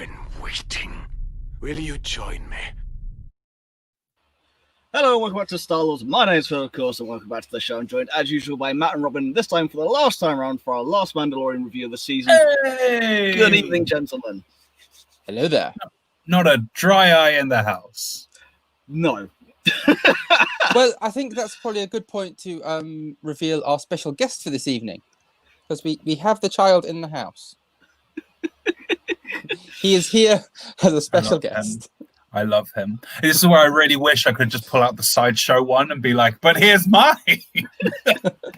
been waiting. Will you join me? Hello and welcome back to Star Wars. My name is Phil, of course, and welcome back to the show. I'm joined, as usual, by Matt and Robin, this time for the last time around for our last Mandalorian review of the season. Hey! Good evening, gentlemen. Hello there. Not a dry eye in the house. No. Well, I think that's probably a good point to reveal our special guest for this evening. Because we have the child in the house. He is here as a special guest. I love him. This is where I really wish I could just pull out the sideshow one and be like, but here's mine.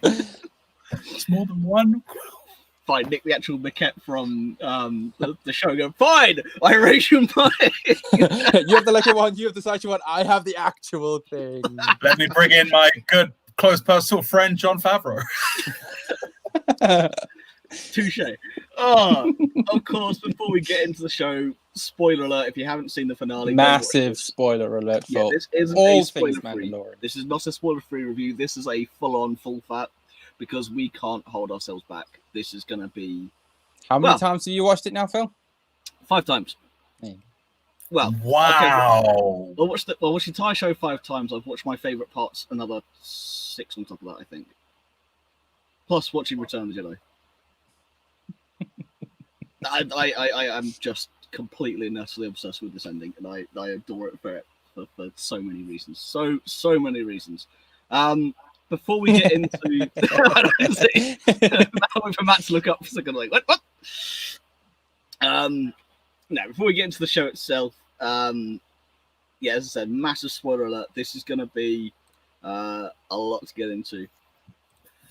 It's more than one. Fine, Nick, the actual maquette from the show, go, fine, I raise you mine. You have the Lego one, you have the sideshow one, I have the actual thing. Let me bring in my good, close personal friend, Jon Favreau. Touche. Oh, of course, before we get into the show, spoiler alert, if you haven't seen the finale. Massive spoiler alert for this isn't all a things spoiler-free. Mandalorian. This is not a spoiler-free review. This is a full-on, full-fat, because we can't hold ourselves back. This is going to be... How many times have you watched it now, Phil? 5 times. Yeah. Well, wow. Okay, I'll watch the entire show 5 times. I've watched my favourite parts another 6 on top of that, I think. Plus watching Return of the Jedi. I am just completely and utterly obsessed with this ending, and I adore it for so many reasons. So many reasons. Before we get into for Matt to look up for a second, like what? No, before we get into the show itself, as I said, massive spoiler alert. This is going to be a lot to get into.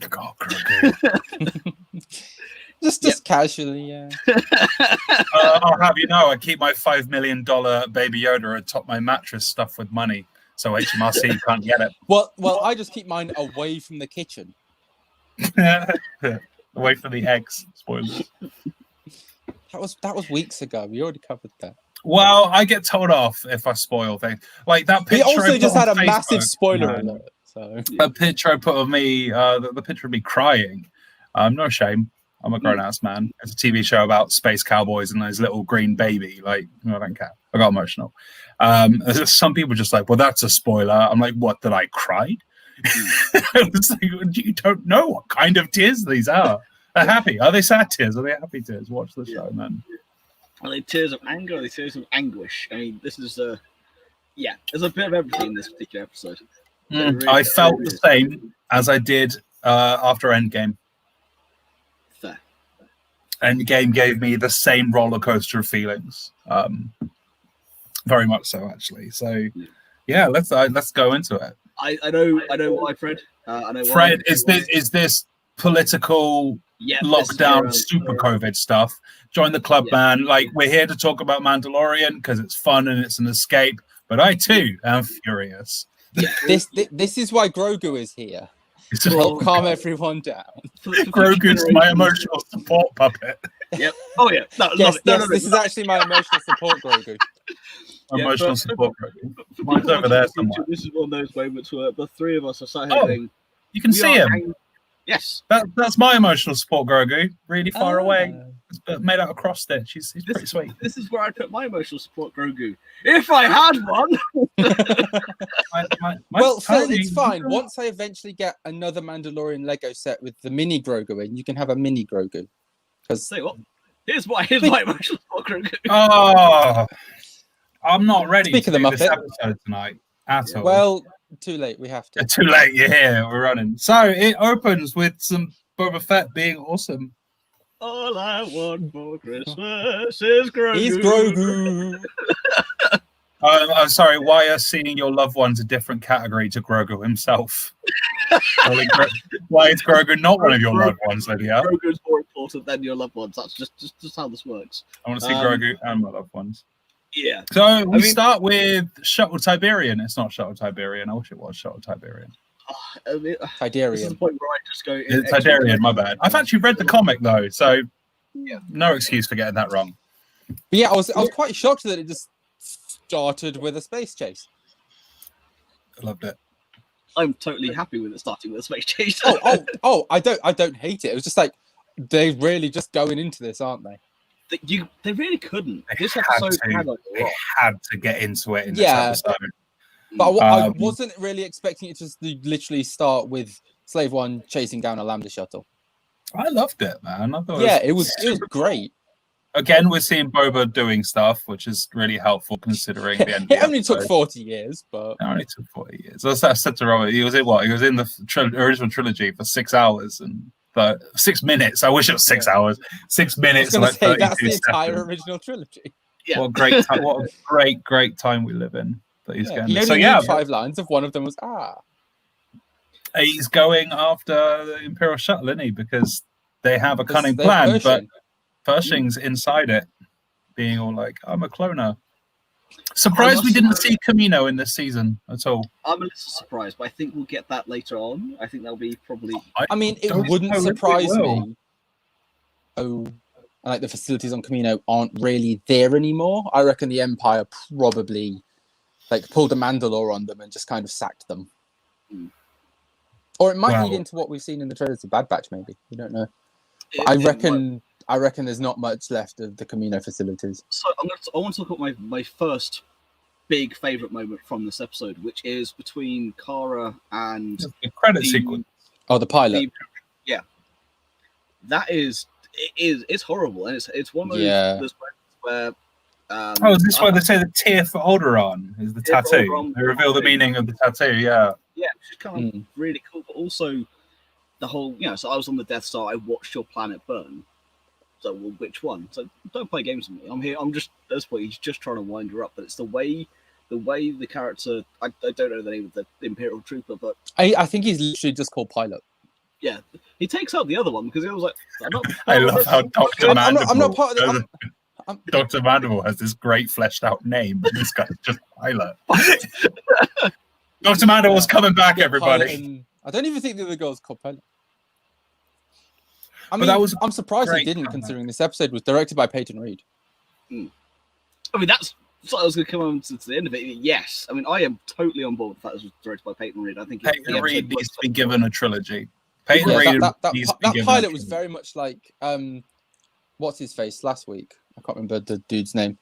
God, Grogu. Just casually, yeah. I'll have you know, I keep my $5 million Baby Yoda atop my mattress stuffed with money, so HMRC can't get it. Well, I just keep mine away from the kitchen. Away from the eggs. Spoilers. That was weeks ago. We already covered that. Well, I get told off if I spoil things. Like that picture. We also just had a Facebook, massive spoiler alert. So that picture I put of me, the picture of me crying. No shame. I'm a grown-ass man. It's a TV show about space cowboys and those little green baby. Like, I don't care. I got emotional. Some people just like, well, that's a spoiler. I'm like, what? That I cried? It's like, you don't know what kind of tears these are. They're happy. Are they sad tears? Are they happy tears? Watch the show, man. Are they tears of anger? Or are they tears of anguish? I mean, this is there's a bit of everything in this particular episode. Really, I felt the same as I did after Endgame. Fair. Endgame gave me the same roller coaster of feelings. Very much so, actually. So, yeah, let's go into it. I know why, Fred. I know Fred, why. is this political lockdown super COVID stuff? Join the club, man. Like, we're here to talk about Mandalorian because it's fun and it's an escape. But I too am furious. Yeah, this is why Grogu is here. To help calm everyone down. Grogu's my emotional support puppet. Yep. Oh yeah. No, yes, this is actually my emotional support Grogu. Emotional support Grogu. Mine's over there somewhere. This is one of those moments where the 3 of us are sat here going, you can see him. Yes. That's my emotional support Grogu. Really far away. It's made out of cross stitch. He's pretty sweet. This is where I put my emotional support Grogu. If I had one. Well, Phil, it's fine. Once I eventually get another Mandalorian Lego set with the mini Grogu in, you can have a mini Grogu. Say what? Here's my emotional support Grogu. Oh, I'm not ready Speak to of the do this Muppet. episode tonight at all. Well, too late. We have to. Too late. You're here. We're running. So it opens with some Boba Fett being awesome. All I want for Christmas is Grogu. He's Grogu. I'm sorry. Why are seeing your loved ones a different category to Grogu himself? Why is Grogu not one of your loved ones, Lydia? Grogu is more important than your loved ones. That's just how this works. I want to see Grogu and my loved ones. Yeah. So we start with Shuttle Tiberian. It's not Shuttle Tiberian. I wish it was Shuttle Tiberian. Tidarian. This is the point where I just go. It's Tidarian, my bad. I've actually read the comic though, so no excuse for getting that wrong. But yeah, I was quite shocked that it just started with a space chase. I loved it. I'm totally happy with it starting with a space chase. I don't hate it. It was just like they're really just going into this, aren't they? They really couldn't. They This had episode to. had a They lot. had to get into it in Yeah. this episode. But I Um, wasn't really expecting it to just literally start with Slave One chasing down a Lambda shuttle. I loved it, man. I thought Yeah, it was great. Again, we're seeing Boba doing stuff, which is really helpful considering the end. Of the It only took episode. 40 years, but It only took 40 years. I said to Robert, he was in what? He was in the original trilogy for 6 hours and 6 minutes. I wish it was 6 hours. 6 I was minutes. going to and say like that's the 32 entire seconds. original trilogy. Yeah. What a great time! What a great time we live in. That he's Yeah, getting. he only So needed 5 lines. If one of them was he's going after the Imperial shuttle, isn't he? Because they have a cunning they're plan, but Pershing. Pershing's inside it, being all like, "I'm a cloner." Surprised we didn't see Camino in this season at all. I'm a little surprised, but I think we'll get that later on. I think that'll be probably. I mean, it don't wouldn't know if it surprise will. me. Oh, like the facilities on Camino aren't really there anymore. I reckon the Empire probably like pulled a Mandalore on them and just kind of sacked them. Or it might lead into what we've seen in the trailers of Bad Batch, maybe. We don't know. But I reckon there's not much left of the Camino facilities. So I want to talk about my first big favorite moment from this episode, which is between Kara and The credit sequence. Oh, the pilot. That is it's horrible, and it's one of those, those moments where. Is this why they say the tear for Alderaan is the tattoo? They reveal the meaning of the tattoo. Yeah, which is kind of really cool, but also the whole, so I was on the Death Star. I watched your planet burn. So, well, which one? So, don't play games with me. I'm here. I'm just at this point. He's just trying to wind her up, but it's the way the character. I don't know the name of the Imperial Trooper, but I think he's literally just called Pilot. Yeah, he takes out the other one because he was like, I love how Dr. Mandible. I'm not part of the. Dr. Mandible has this great fleshed out name, but this guy's just Pilot. Dr. Mandible's coming back, everybody. I don't even think the other girl's called Pilot. I But mean, that was I'm surprised he great didn't, comeback. considering this episode was directed by Peyton Reed. I mean, that's what I was going to come on to the end of it. Yes, I mean, I am totally on board with that. It was directed by Peyton Reed. I think Peyton Reed needs to be given a trilogy. Peyton Yeah, Reed that needs to be given pilot a was trilogy. very much like what's his face last week? I can't remember the dude's name.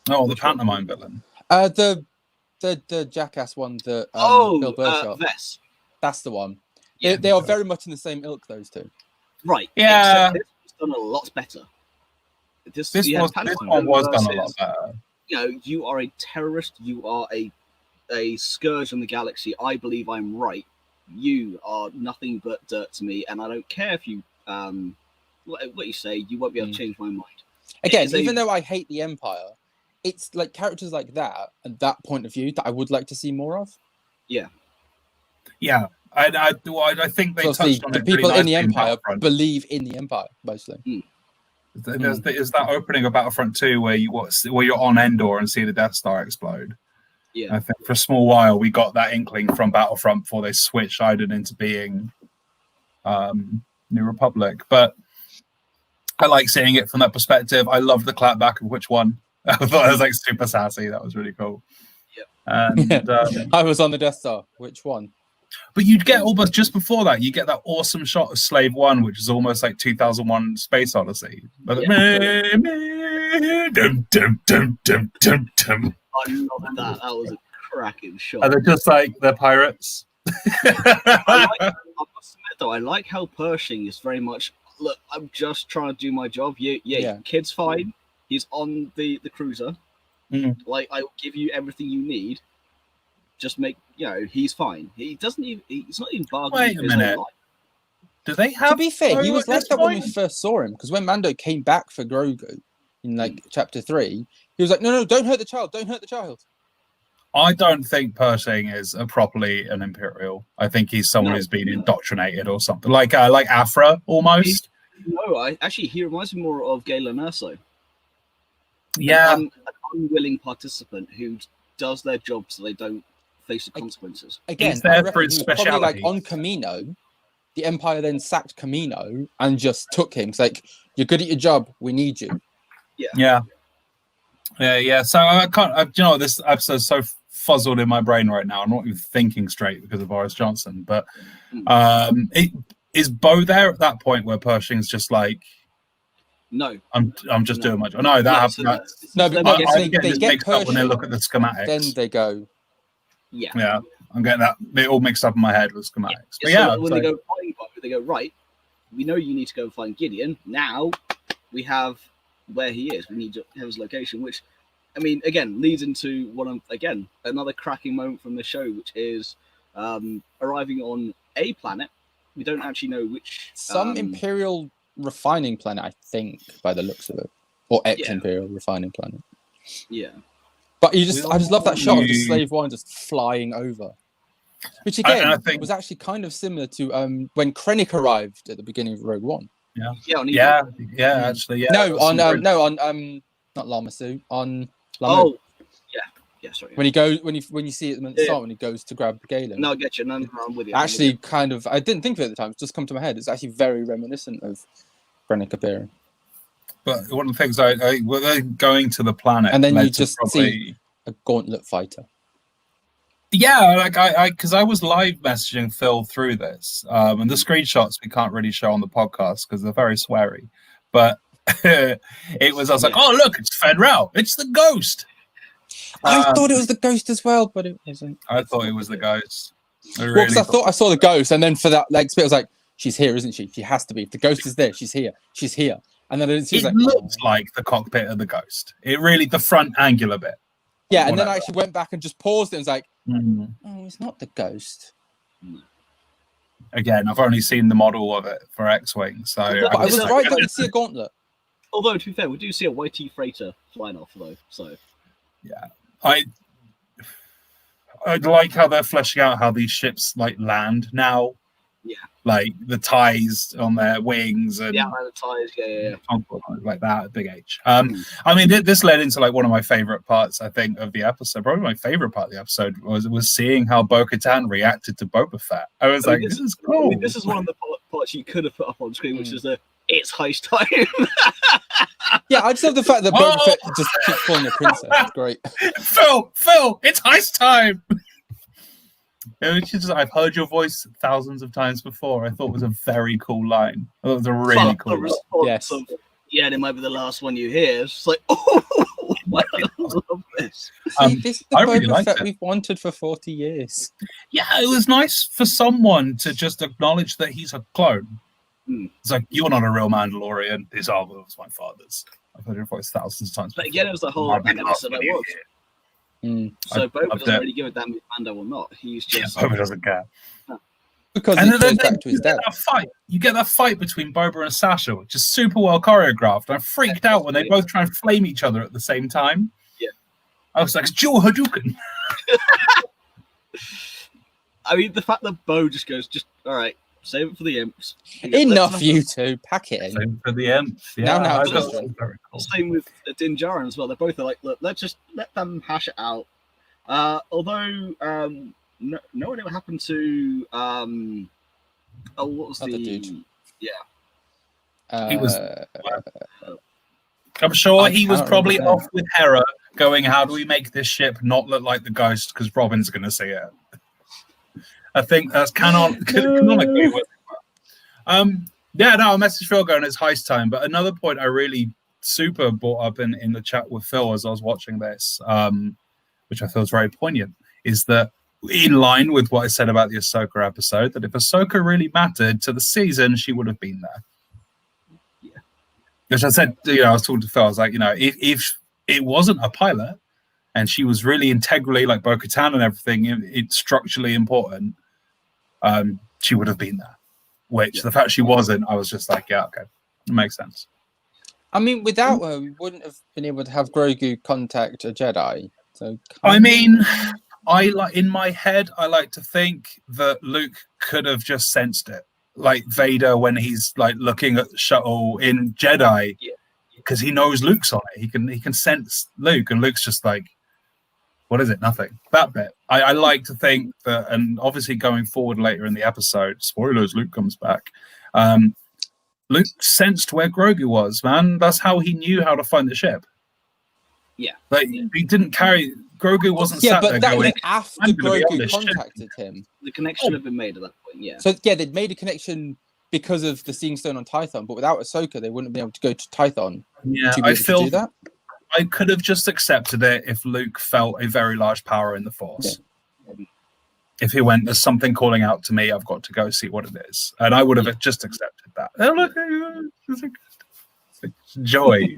Oh, the pantomime villain. The jackass one that Bill Burr shot. Vess. That's the one. Yeah. They are very much in the same ilk, those two. Right. Yeah. Except this was done a lot better. This This one was done a lot better. You are a terrorist. You are a scourge on the galaxy. I believe I'm right. You are nothing but dirt to me, and I don't care if you what you say. You won't be able to change my mind. Again, even though I hate the Empire, it's like characters like that and that point of view that I would like to see more of. Yeah. Yeah. I think they touched on the it people really in the nicely Empire Battlefront. believe in the Empire, mostly. There's that opening of Battlefront 2 where you're on Endor and see the Death Star explode. Yeah. I think for a small while we got that inkling from Battlefront before they switched Iden into being New Republic. But I like seeing it from that perspective. I love the clapback of which one. I thought it was like super sassy. That was really cool. Yeah. And I was on the Death Star. Which one? but you'd get almost just before that, you get that awesome shot of Slave One, which is almost like 2001 Space Odyssey. Like, dum, dum, dum, dum, dum, dum. I love that. That was a cracking shot. And they're just like they're pirates. I must admit, though, I like how Pershing is very much. Look, I'm just trying to do my job. Yeah. Kid's fine. He's on the cruiser. Like, I will give you everything you need. Just make, he's fine. He doesn't even. He's not even bargaining. Wait a his own minute. life. Do they have? To be fair, he Grogu was at like this that when we point? first saw him, because when Mando came back for Grogu in like chapter 3, he was like, "No, don't hurt the child! Don't hurt the child!" I don't think Pershing is properly an Imperial. I think he's someone who's been indoctrinated or something, like Afra almost. No, he reminds me more of Galen Erso. Yeah, An unwilling participant who does their job so they don't face the consequences. Again, He's there I reckon for his he was probably like speciality. on Camino. The Empire then sacked Camino and just took him. It's like, you're good at your job. We need you. yeah. So I can't. This episode's so fuzzled in my brain right now. I'm not even thinking straight because of Boris Johnson. But is Bo there at that point where Pershing's just like, No, I'm just doing my job. No, that happens. No, but I they get get mixed up when they Pershing, look at the schematics. then they go. Yeah, I'm getting that. It all mixed up in my head with schematics. But so when they go find Bo, they go, right, we know you need to go and find Gideon. Now we have where he is. We need to have his location, which, I mean, again, leads into another cracking moment from the show, which is arriving on a planet. We don't actually know which. Some Imperial refining planet, I think, by the looks of it. Or ex-Imperial refining planet. Yeah. But I just love that shot of the Slave One just flying over. Which again I think was actually kind of similar to when Krennic arrived at the beginning of Rogue One. Yeah. Actually, yeah. No, on not Lamassu, on Lamu. Oh, yeah. Sorry. When you see it at the start when he goes to grab Galen. No, I get you. No, I'm with you. Actually, kind of, I didn't think of it at the time. It's just come to my head. It's actually very reminiscent of Krennic appearing. But one of the things were they going to the planet, and then you just see a gauntlet fighter. Yeah, like because I was live messaging Phil through this, and the screenshots we can't really show on the podcast because they're very sweary. But I was like, oh look, it's Fenrel, it's the Ghost. I thought it was the Ghost as well, but it wasn't. I thought it was the Ghost. Because I thought I saw the Ghost, and then for that like spit, I was like, she's here, isn't she? She has to be. If the Ghost is there, she's here. She's here. And then it looks like the cockpit of the Ghost. It really, the front angular bit. Yeah, and then I actually went back and just paused it and was like, oh, it's not the Ghost. Again, I've only seen the model of it for X-Wing, so... But I was right that we see a gauntlet. Although, to be fair, we do see a YT freighter flying off, though, so... Yeah. I like how they're fleshing out how these ships, like, land now. Yeah. Like, the ties on their wings and... Yeah, the ties, yeah. Like that, big H. I mean, this led into, like, one of my favourite parts, I think, of the episode. Probably my favourite part of the episode was seeing how Bo-Katan reacted to Boba Fett. I was like, this is cool. I mean, this is one of the parts you could have put up on screen, which is it's heist time. Yeah, I just love the fact that Boba Fett just keeps calling her princess. It's great. Phil, it's heist time. I've heard your voice thousands of times before. I thought it was a very cool line. I thought it was a really cool line. Yes. It might be the last one you hear. It's like, oh, I love this. This is the Boba Fett we've wanted for 40 years. Yeah, it was nice for someone to just acknowledge that he's a clone. It's like, you're not a real Mandalorian. His armor was my father's. I've heard your voice thousands of times. But again, it was the whole episode I watched. So Boba doesn't really give a damn if Mando or not. He's just Boba doesn't care. Because he goes back to his dad. You get that fight between Boba and Sasha, which is super well choreographed. I freaked out when they both try and flame each other at the same time. Yeah. I was like, it's dual Hadouken. I mean, the fact that Bo just goes, all right, save it for the imps. Enough, you two. Pack it in. Save it for the imps. Yeah, now very cool. Same with Din Djarin as well. They're both like, look, let's just let them hash it out. Although, no one ever happened to. What was Other the dude? Yeah. He was. I'm sure he was probably off with Hera, going, "How do we make this ship not look like the Ghost? Because Robin's going to see it." I think that's canonically. Yeah, no, a message Phil going, it's heist time. But another point I really super brought up in the chat with Phil as I was watching this, which I feel is very poignant, is that in line with what I said about the Ahsoka episode, that if Ahsoka really mattered to the season, she would have been there. Yeah. Which I said, I was talking to Phil, I was like, if it wasn't a pilot and she was really integrally, like Bo-Katan and everything, it's structurally important, she would have been there. Which the fact she wasn't, I was just like, yeah, okay, it makes sense. I mean, without her, we wouldn't have been able to have Grogu contact a Jedi. So, I mean, in my head, I like to think that Luke could have just sensed it, like Vader when he's like looking at the shuttle in Jedi, because he knows Luke's on it. He can sense Luke, and Luke's just like, what is it? Nothing. That bit. I like to think that, and obviously going forward later in the episode, spoilers, Luke comes back. Luke sensed where Grogu was, man. That's how he knew how to find the ship. Yeah. Like, he didn't carry... Grogu wasn't sat there that going... was after Grogu contacted him. The connection had been made at that point, yeah. So, yeah, they'd made a connection because of the Seeing Stone on Tython, but without Ahsoka, they wouldn't be able to go to Tython. Yeah, to be able to do that. I could have just accepted it if Luke felt a very large power in the Force. Yeah. If he went, there's something calling out to me, I've got to go see what it is. And I would have just accepted that. Joy.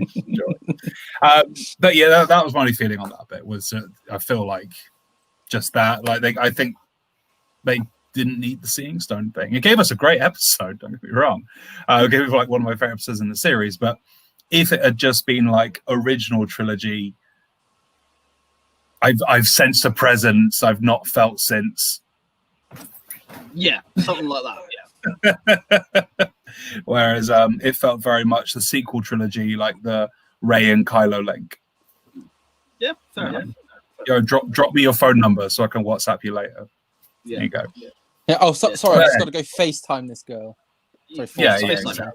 But yeah, that was my only feeling on that bit, was I feel like just that. Like I think they didn't need the Seeing Stone thing. It gave us a great episode, don't get me wrong. It gave me like one of my favorite episodes in the series, but if it had just been like original trilogy, I've sensed a presence I've not felt since. Yeah, something like that. Yeah. Whereas it felt very much the sequel trilogy, like the Rey and Kylo link. Yeah, fair enough. Yo, drop me your phone number so I can WhatsApp you later. Yeah. There you go. Yeah. Oh, sorry, I just got to go FaceTime this girl. Sorry, Exactly.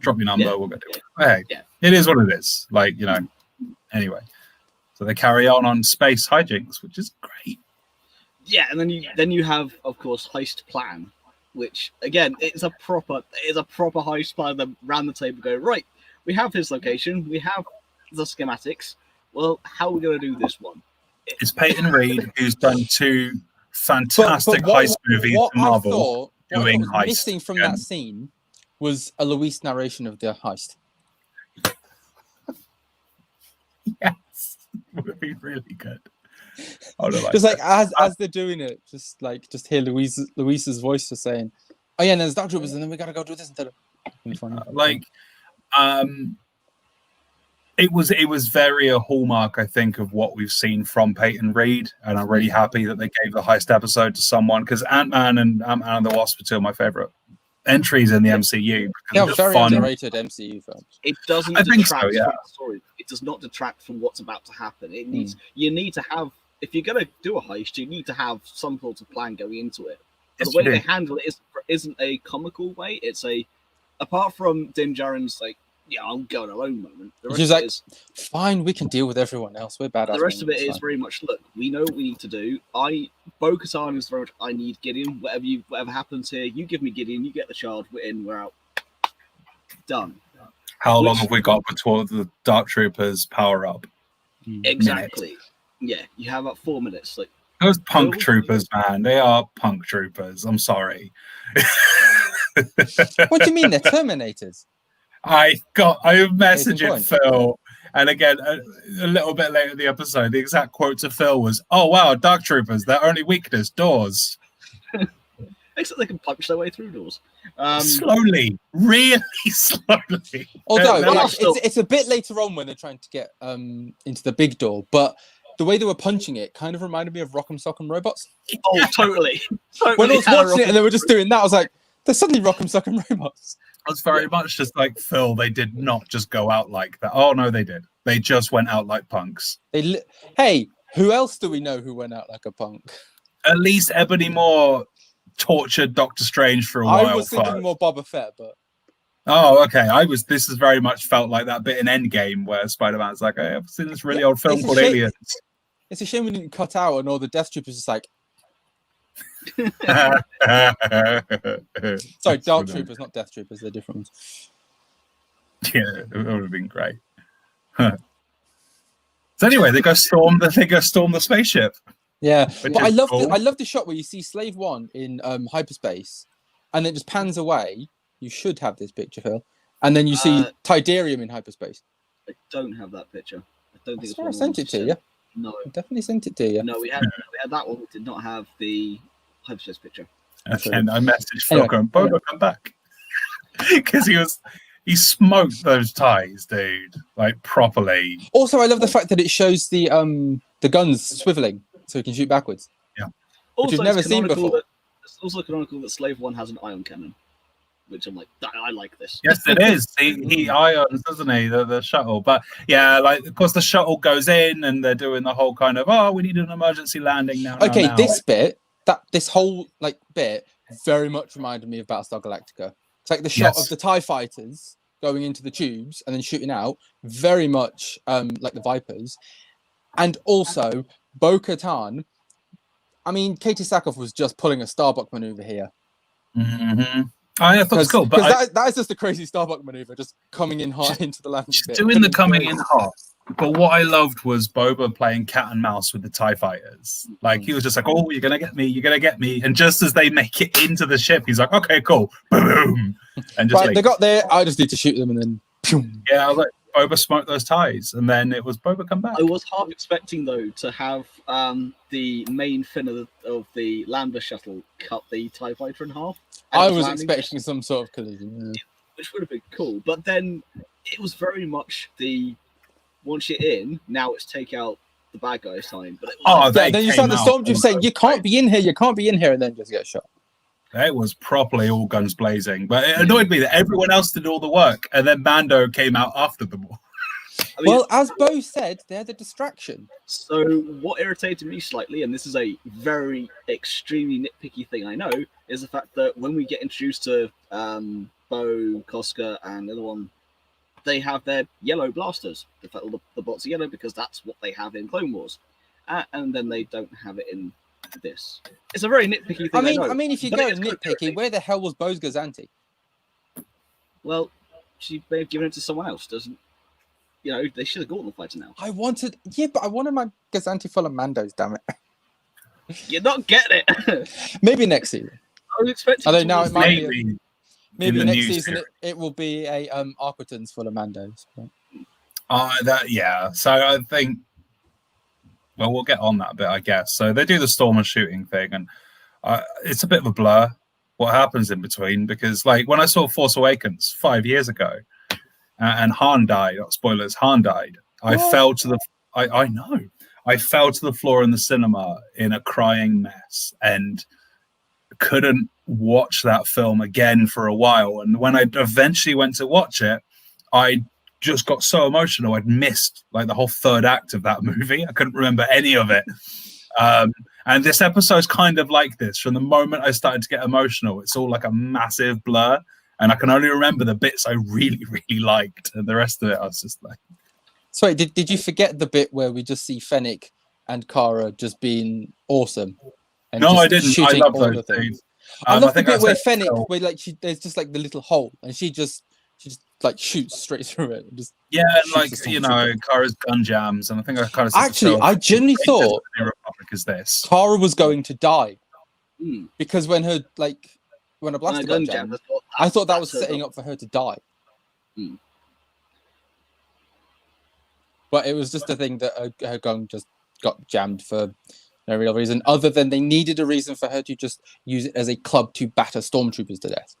Drop your number, we'll go do it. Hey, it is what it is. Like, you know, anyway. So they carry on space hijinks, which is great. Yeah, and then you have, of course, heist plan, which again is a proper heist plan. Them round the table go, right, we have his location, we have the schematics. Well, how are we going to do this one? It's Peyton Reed, who's done 2 fantastic heist movies for Marvel. Doing heist. Missing from that scene was a Luis narration of the heist. Yes, would be really good. Just like as they're doing it, just hear Luis's voice just saying, "Oh yeah, and there's Dark Troopers, and then we gotta go do this instead of." It was very a hallmark, I think, of what we've seen from Peyton Reed, and I'm really happy that they gave the heist episode to someone, because Ant-Man and the Wasp are 2 of my favorite entries in the MCU. Yeah, very underrated MCU films. It doesn't detract from the story. It does not detract from what's about to happen. It needs you need to have, if you're going to do a heist, you need to have some sort of plan going into it. Yes, the way they handle it isn't a comical way. It's apart from Din Djarin's like, yeah, I'm going alone moment. She's like, fine, we can deal with everyone else. We're badass. The rest of it is very much, look, we know what we need to do. Bo-Katan is very much, I need Gideon. Whatever happens here, you give me Gideon, you get the child, we're in, we're out. Done. How long have we got before the Dark Troopers power up? Exactly. Minute. Yeah, you have about 4 minutes. Like those punk troopers, man. They are punk troopers. I'm sorry. What do you mean? They're Terminators. I messaged Phil, and again, a little bit later in the episode, the exact quote to Phil was, "Oh wow, Dark Troopers, their only weakness, doors." Except they can punch their way through doors. Slowly, really slowly. Although it's a bit later on when they're trying to get into the big door, but the way they were punching it kind of reminded me of Rock'em Sock'em Robots. Oh, totally. When I was watching it and they were just doing that, I was like, they're suddenly Rock'em Sock'em Robots. It's very much just like Phil. They did not just go out like that. Oh no, they did. They just went out like punks. Hey, who else do we know who went out like a punk? At least Ebony Moore tortured Doctor Strange for a while. I was thinking more Boba Fett, but oh, okay. This has very much felt like that bit in Endgame where Spider-Man's like, hey, I've seen this really old film called Aliens. It's a shame we didn't cut out and all the Death Troopers just like. Sorry, Dark Troopers, not Death Troopers. They're different ones. Yeah, it would have been great. So anyway, they go storm the spaceship. Yeah, but I love the shot where you see Slave One in hyperspace, and it just pans away. You should have this picture, Phil, and then you see Tidarium in hyperspace. I don't have that picture. I don't think I sent it to you. No, I definitely sent it to you. No, we had that one. We did not have the hyperspace picture. And I messaged Phil going, Boba, come back. Because he smoked those ties, dude. Like properly. Also, I love the fact that it shows the guns swiveling so he can shoot backwards. Yeah. Which you've never seen before. It's also canonical that Slave One has an ion cannon. Which I'm like, I like this. Yes, it is. He ions, doesn't he? The shuttle. But yeah, like of course the shuttle goes in and they're doing the whole kind of, we need an emergency landing now. Okay, this whole bit very much reminded me of Battlestar Galactica. It's like the shot of the TIE fighters going into the tubes and then shooting out, very much like the Vipers. And also Bo-Katan. I mean, Katie Sackhoff was just pulling a Starbuck maneuver here. Mm-hmm. I thought it was cool, but that is just a crazy Starbuck maneuver, just coming in hot into the landing bit. Doing the coming in hot. But what I loved was Boba playing cat and mouse with the TIE fighters. Like, he was just like, oh, you're going to get me, you're going to get me. And just as they make it into the ship, he's like, okay, cool. Boom. And just right, they got there. I just need to shoot them and then... Boom. Yeah, I was like, Boba smoked those ties. And then it was Boba come back. I was half expecting, though, to have the main fin of the lander shuttle cut the TIE fighter in half. I was expecting some sort of collision. Yeah. Which would have been cool. But then it was very much the... Once you're in, now it's take out the bad guys time. But it was then you saw the stormtrooper saying, you can't be in here, and then just get shot. It was properly all guns blazing. But it annoyed me that everyone else did all the work, and then Mando came out after them all. I mean, well, as Bo said, they're the distraction. So what irritated me slightly, and this is a very extremely nitpicky thing I know, is the fact that when we get introduced to Bo, Koska, and the other one, they have their yellow blasters. In fact, all the bots are yellow because that's what they have in Clone Wars, and then they don't have it in this. It's a very nitpicky thing. I mean, if you go nitpicky, where the hell was Bo's Gazanti? Well, she may have given it to someone else. Doesn't they should have gotten the fighter now. I wanted my Gazanti full of Mandos. Damn it! You're not getting it. Maybe next season. I was expecting. Although now it might be. Maybe next season it will be a Aquitans full of Mandos. So I think, well, we'll get on that bit, I guess. So they do the storm and shooting thing, and it's a bit of a blur what happens in between, because like when I saw Force Awakens 5 years ago, and Han died. Spoilers, Han died. I fell to the floor in the cinema in a crying mess and couldn't watch that film again for a while. And when I eventually went to watch it, I just got so emotional. I'd missed like the whole third act of that movie. I couldn't remember any of it. And this episode's kind of like this. From the moment I started to get emotional, it's all like a massive blur. And I can only remember the bits I really, really liked. And the rest of it, I was just like... Sorry, did you forget the bit where we just see Fennec and Cara just being awesome? And no, I didn't. I love those things. I love the bit where Fennec, where like there's just like the little hole, and she just like shoots straight through it. And just like Cara's gun jams, and I think I kind of actually, I genuinely thought Republic is this. Cara was going to die because when her when a blaster gun jammed, I thought that was setting up for her to die. But it was just a thing that her gun just got jammed for no real reason, other than they needed a reason for her to just use it as a club to batter stormtroopers to death.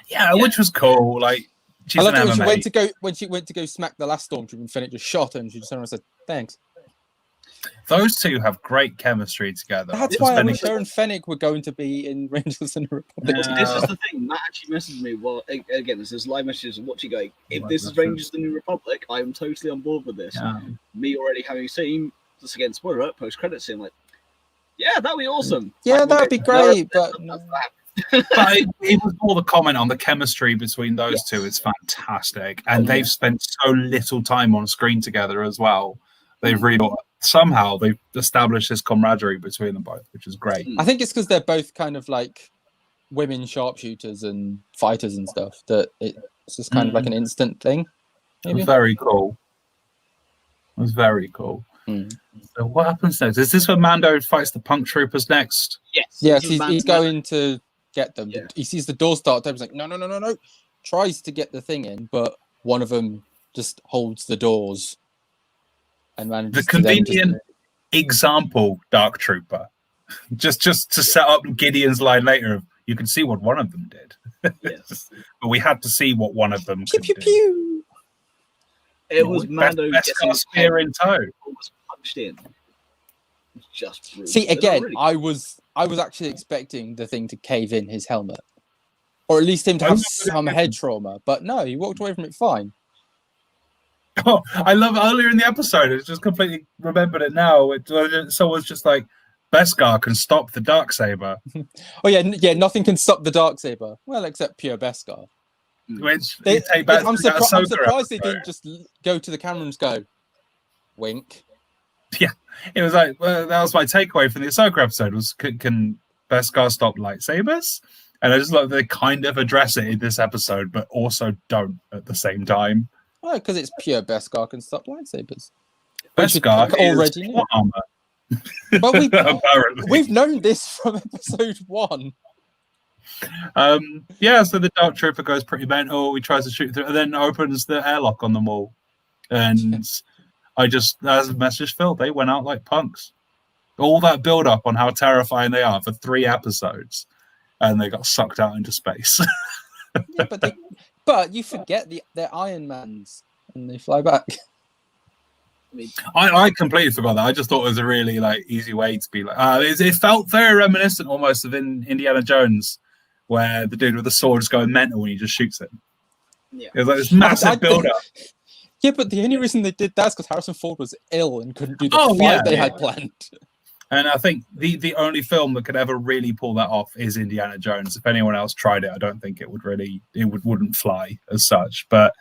Yeah, which was cool. Like, I loved it when she went to go smack the last stormtrooper, and Fennec just shot her, and she just turned around and said, "Thanks." Those two have great chemistry together. That's why I wish her and Fennec were going to be in Rangers in the Republic. This is the thing. Matt actually messaged me. Well, again, this is live messages of watching going. If this is Rangers of the New Republic, I am totally on board with this. Yeah. Me already having seen this again, spoiler up, post credits scene, like, yeah, that'd be awesome. Yeah, that'd be great, but it was more the comment on the chemistry between those two is fantastic, and they've spent so little time on screen together as well. They've really somehow they've established this camaraderie between them both, which is great. I think it's because they're both kind of like women sharpshooters and fighters and stuff that it's just kind of like an instant thing. Maybe. It was very cool. It was very cool. So what happens next? Is this when Mando fights the punk troopers next? Yes, he's going to get them. Yeah. He sees the door start open. He's like, no. Tries to get the thing in, but one of them just holds the doors and manages the convenient example Dark Trooper. just to set up Gideon's line later of, you can see what one of them did. Yes. But we had to see what one of them could do. It was Mando getting spear in tow. Was punched in. Just brutal. See, again, really... I was actually expecting the thing to cave in his helmet, or at least him to have some head trauma. But no, he walked away from it fine. Oh, I love earlier in the episode. It's just completely remembered it now. Someone's just like, Beskar can stop the Darksaber. Oh yeah, nothing can stop the Darksaber. Well, except pure Beskar. Which I'm surprised they didn't just go to the camera and go, wink. Yeah, it was like, well, that was my takeaway from the Ahsoka episode was, can Beskar stop lightsabers? And I just like they kind of address it in this episode, but also don't at the same time. Well, because it's pure Beskar can stop lightsabers. Beskar already knew. Armor. But Apparently. we've known this from episode 1. Yeah, so the Dark Trooper goes pretty mental. He tries to shoot through, and then opens the airlock on them all. And I just, as a message, Phil, they went out like punks. All that build up on how terrifying they are for 3 episodes, and they got sucked out into space. Yeah, but you forget they're Iron Mans and they fly back. I completely forgot that. I just thought it was a really like easy way to be like. It felt very reminiscent almost of in Indiana Jones, where the dude with the sword is going mental when he just shoots him. Yeah, it was like this massive build up. Yeah, but the only reason they did that is because Harrison Ford was ill and couldn't do the fight they had planned. And I think the only film that could ever really pull that off is Indiana Jones. If anyone else tried it, I don't think it wouldn't fly as such. But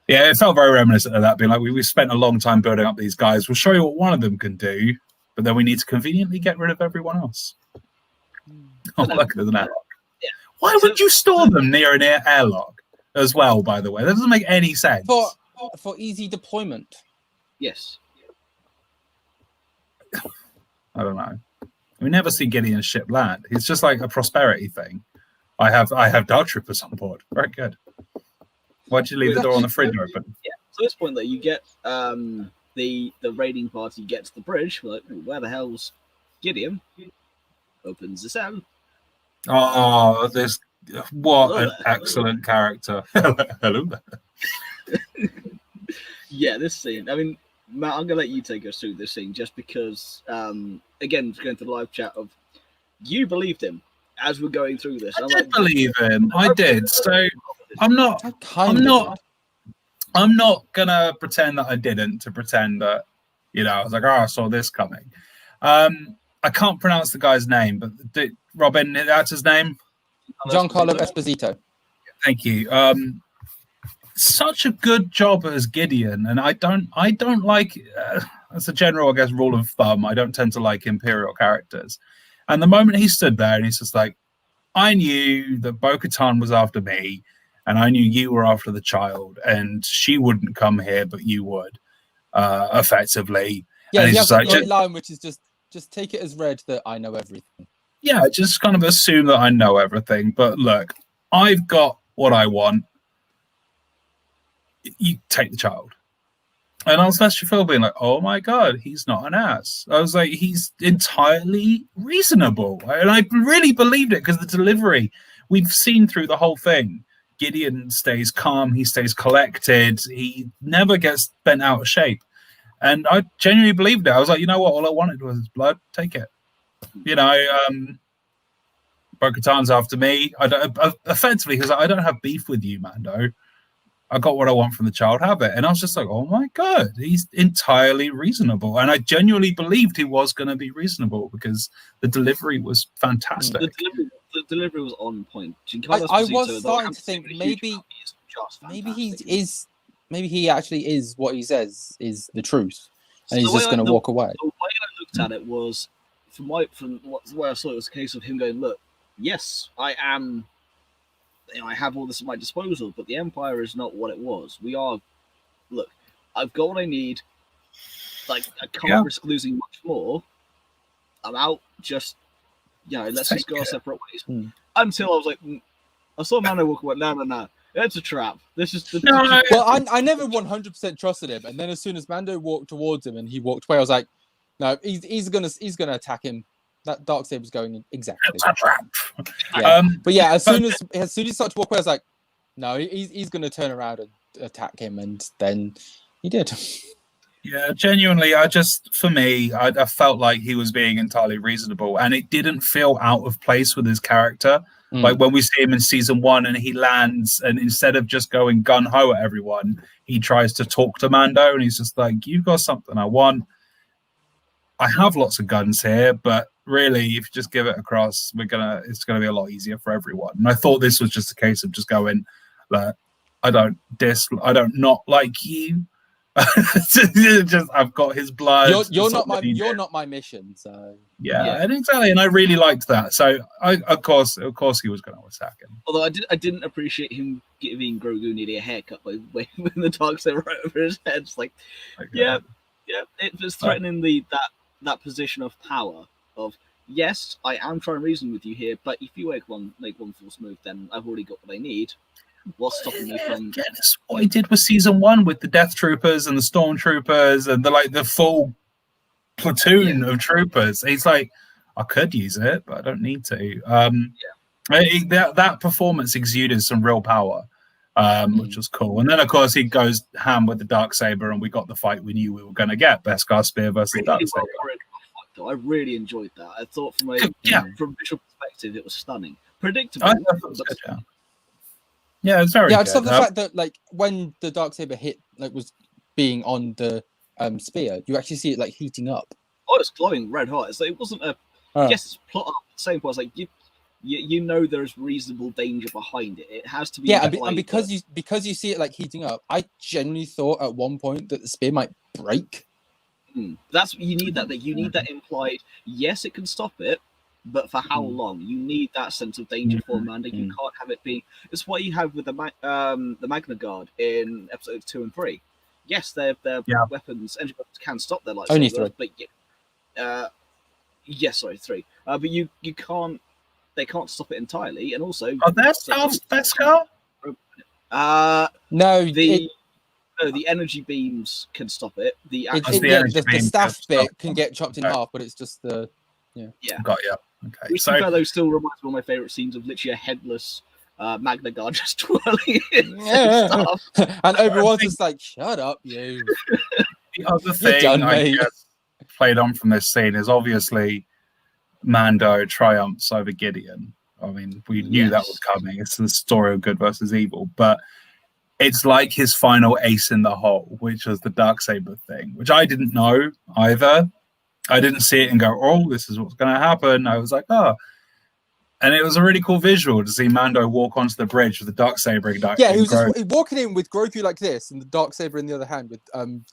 yeah, it felt very reminiscent of that, being like, we spent a long time building up these guys. We'll show you what one of them can do, but then we need to conveniently get rid of everyone else. Oh, look, there's an airlock. Yeah. Why would you store them near an airlock as well, by the way? That doesn't make any sense. For easy deployment. Yes. I don't know. We never see Gideon's ship land. It's just like a prosperity thing. I have Dark Troopers on board. Very good. Why'd you leave the door on the fridge open? Yeah. So at this point, though, you get the raiding party get to the bridge. We're like, where the hell's Gideon? Opens the cell. Oh, an excellent character. Hello there. Yeah, this scene. I mean, Matt, I'm gonna let you take us through this scene just because, again, going to the live chat of you believed him as we're going through this. I did believe him. I did. So I'm not gonna pretend that I didn't to pretend that, I was like, I saw this coming. I can't pronounce the guy's name, but Robin, that's his name? Giancarlo Esposito. Thank you. Such a good job as Gideon, and I don't like as a general, I guess, rule of thumb, I don't tend to like Imperial characters. And the moment he stood there and he's just like, I knew that Bo-Katan was after me, and I knew you were after the child, and she wouldn't come here, but you would, effectively. Yeah, and he he's has just a line which is just take it as read that I know everything. Yeah, just kind of assume that I know everything. But look, I've got what I want. You take the child. And I was left to feel being like, oh my God, he's not an ass. I was like, he's entirely reasonable. And I really believed it because the delivery we've seen through the whole thing. Gideon stays calm, he stays collected, he never gets bent out of shape. And I genuinely believed it. I was like, you know what? All I wanted was his blood. Take it. Bo-Katan's after me. Effectively, because I don't have beef with you, Mando. I got what I want from the child, have it. And I was just like, oh my God, he's entirely reasonable. And I genuinely believed he was going to be reasonable because the delivery was fantastic. The delivery was on point. I was starting to think maybe he actually is what he says is the truth. And he's just going to walk away. The way I looked at it was, from the way I saw it, was a case of him going, look, yes, I am... I have all this at my disposal, but the Empire is not what it was. Look, I've got what I need. Like, I can't risk losing much more. I'm out. Just, let's just go our separate ways. Until I was like, I saw Mando walk away. No, it's a trap. This is the. Well, I never 100% trusted him, and then as soon as Mando walked towards him and he walked away, I was like, no, he's gonna attack him. That Darksaber's going exactly. It's a trap. Yeah. But yeah, as soon as he started to walk away, I was like, no, he's going to turn around and attack him, and then he did. Yeah, genuinely, I felt like he was being entirely reasonable, and it didn't feel out of place with his character. Like when we see him in season 1 and he lands, and instead of just going gun-ho at everyone, he tries to talk to Mando, and he's just like, you've got something I want. I have lots of guns here, but really, if you just give it across, it's gonna be a lot easier for everyone. And I thought this was just a case of just going, look, I don't not like you, Just I've got his blood. You're not my mission. So yeah, and exactly, and I really liked that. So of course he was going to attack him. Although I didn't appreciate him giving Grogu nearly a haircut by when the Darksaber right over his head. It's like, yeah, it was threatening that position of power. Of yes, I am trying to reason with you here, but if you make one false move, then I've already got what I need. What's stopping me from? Again, it's what he did with season 1 with the Death Troopers and the Stormtroopers and the full platoon of troopers. He's like, I could use it, but I don't need to. That performance exuded some real power, which was cool. And then of course he goes ham with the Darksaber, and we got the fight we knew we were going to get: Beskar Spear versus really Darksaber. Well, I really enjoyed that. I thought from a visual perspective, it was stunning, predictable. Yeah, it's very good. I just love the fact that like when the Darksaber hit, like was being on the spear, you actually see it like heating up. Oh, it's glowing red hot. It's like, it wasn't a yes, it's plot up the same point. It's like you know there's reasonable danger behind it. It has to be and because you see it like heating up, I genuinely thought at one point that the spear might break. That's you need that you need that implied. Yes, it can stop it. But for how long? You need that sense of danger for Amanda. You can't have it be. It's what you have with the Magna Guard in episodes 2 and 3. Yes, their weapons, energy weapons can stop their lightsabers. Only 3. But yes, sorry, 3. But you can't. They can't stop it entirely. And also, are there Beskar? No, the energy beams can stop it. The staff bit can get chopped in half, but it's just the got you. Okay, so those still reminds me of my favorite scenes of literally a headless Magna Guard just twirling stuff. And Obi-Wan's just like, shut up, you. The other thing I guess played on from this scene is obviously Mando triumphs over Gideon. I mean, we knew that was coming. It's the story of good versus evil, but it's like his final ace in the hole, which was the Darksaber thing, which I didn't know either. I didn't see it and go, oh, this is what's going to happen. I was like, oh. And it was a really cool visual to see Mando walk onto the bridge with the Darksaber. Yeah, he was just walking in with Grogu like this and the Darksaber in the other hand with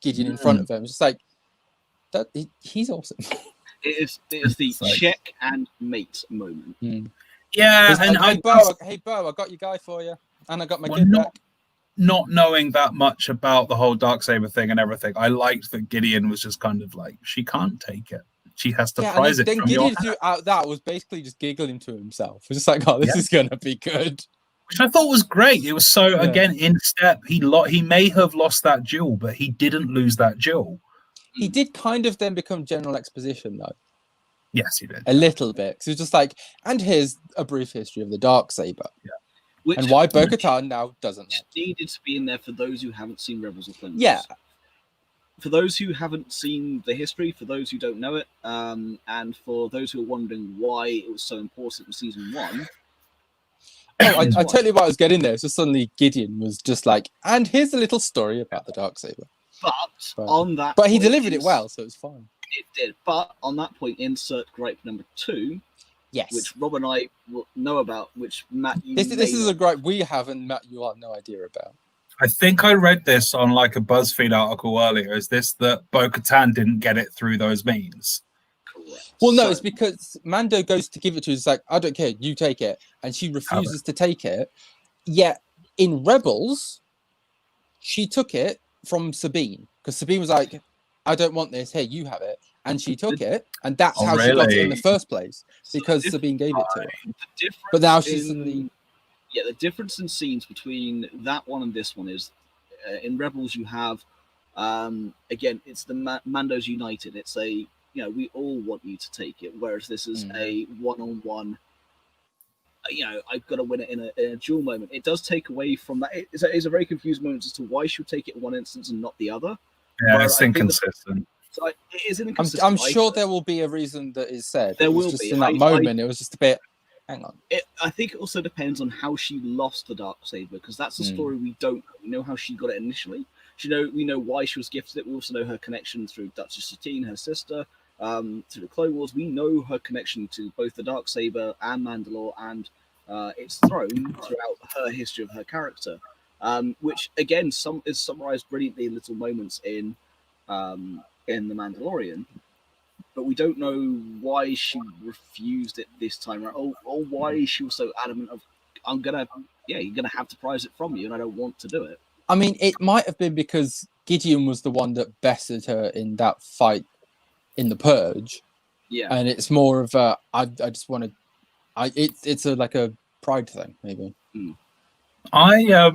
Gideon in front of him. It's just like, he's awesome. It is the check and mate moment. Yeah. And hey, Bo, I got your guy for you. And I got my kid back. Not knowing that much about the whole Darksaber thing and everything, I liked that Gideon was just kind of like, she can't take it. She has to prize it from Gideon throughout that was basically just giggling to himself. It was just like, oh, this is going to be good. Which I thought was great. It was so, again, in step. He may have lost that duel, but he didn't lose that duel. He did kind of then become general exposition, though. Yes, he did. A little bit. So it was just like, and here's a brief history of the Darksaber. Yeah. And why Bo-Katan now doesn't. It needed to be in there for those who haven't seen Rebels or Clone Wars. Yeah. For those who haven't seen the history, for those who don't know it, and for those who are wondering why it was so important in season 1. I tell you what I was getting there. So suddenly Gideon was just like, and here's a little story about the Darksaber. But he delivered it well, so it was fine. It did. But on that point, insert gripe number 2. Yes. Which Rob and I will know about, which Matt, This is a gripe we have, and Matt, you have no idea about. I think I read this on like a BuzzFeed article earlier. Is this that Bo-Katan didn't get it through those means? Correct. Well, no, it's because Mando goes to give it to her. It's like, I don't care, you take it. And she refuses to take it. Yet in Rebels, she took it from Sabine. Because Sabine was like, I don't want this. Hey, you have it. And she took it. And that's how she got it in the first place. Because Sabine gave it to her. But now she's suddenly... Yeah, the difference in scenes between that one and this one is in Rebels you have, again, it's the Mando's United. It's a, we all want you to take it. Whereas this is a one-on-one, I've got to win it in a dual moment. It does take away from that. It's a very confused moment as to why she would take it in one instance and not the other. Yeah, it's inconsistent. So it is inconsistent. I'm sure there will be a reason that is said. There will just be. In that moment, it was just a bit... Hang on. I think it also depends on how she lost the Darksaber, because that's a story we don't know. We know how she got it initially. We know why she was gifted it. We also know her connection through Duchess Satine, her sister, through the Clone Wars. We know her connection to both the Darksaber and Mandalore and its throne throughout her history of her character. which again is summarized brilliantly in little moments in The Mandalorian. But we don't know why she refused it this time around, or why she was so adamant of, you're gonna have to prize it from you, and I don't want to do it. I mean, it might have been because Gideon was the one that bested her in that fight in the Purge. Yeah, and it's more of a I just want to, it's like a pride thing, maybe. I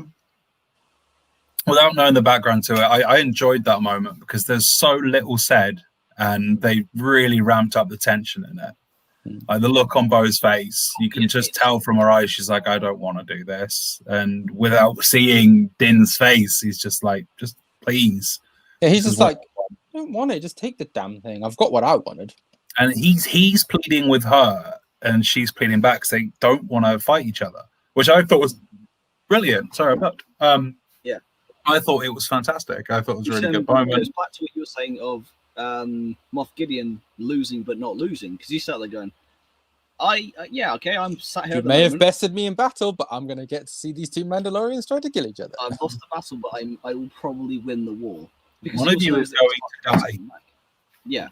without knowing the background to it, I enjoyed that moment because there's so little said, and they really ramped up the tension in it. Like the look on Bo's face, you can just tell from her eyes, she's like, I don't want to do this. And without seeing Din's face, he's just like, just please. Yeah, he's just like, I don't want it, just take the damn thing. I've got what I wanted. And he's pleading with her, and she's pleading back because they don't want to fight each other, which I thought was brilliant. Sorry, but yeah, I thought it was fantastic. I thought it was a really good moment. It goes back to what you were saying of Moff Gideon losing but not losing, because you sat there going, I'm sat here. You may have bested me in battle, but I'm going to get to see these two Mandalorians try to kill each other. I've lost the battle, but I will probably win the war. Because one of you is going to die. Yeah.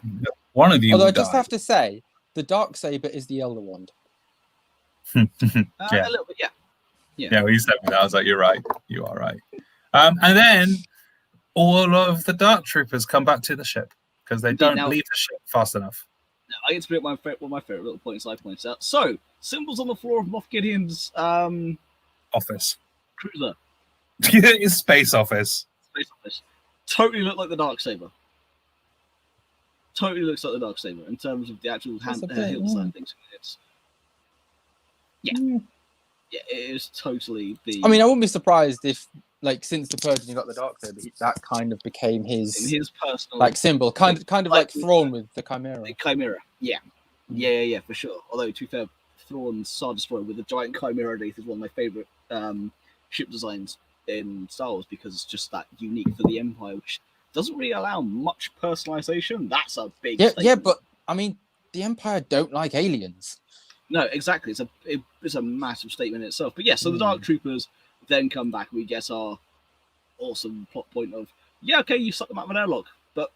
One of you. Although I just have to say, the Darksaber is the Elder Wand. Yeah. A little bit, yeah. Yeah, when you said that, I was like, you're right. You are right. And then all of the Dark Troopers come back to the ship because they don't leave the ship fast enough. I get to bring up one of my favorite little points I pointed out. So, symbols on the floor of Moff Gideon's office. Cruiser. His space office. Space office. Totally look like the Darksaber. Totally looks like the Darksaber in terms of the actual hilt side of things. Yeah, it is totally the. I mean, I wouldn't be surprised if, like, since the Purge and he got the Darksaber, that kind of became his personal like symbol, kind of like Thrawn with the Chimera. The Chimera, yeah, for sure. Although to be fair, Thrawn's Star Destroyer with a giant Chimera underneath is one of my favorite ship designs in Star Wars because it's just that unique for the Empire, which doesn't really allow much personalization. That's a big statement. But I mean, the Empire don't like aliens. No, exactly. It's a massive statement in itself. But yeah, so the Dark Troopers then come back. We get our awesome plot point of you suck them out of an airlock, but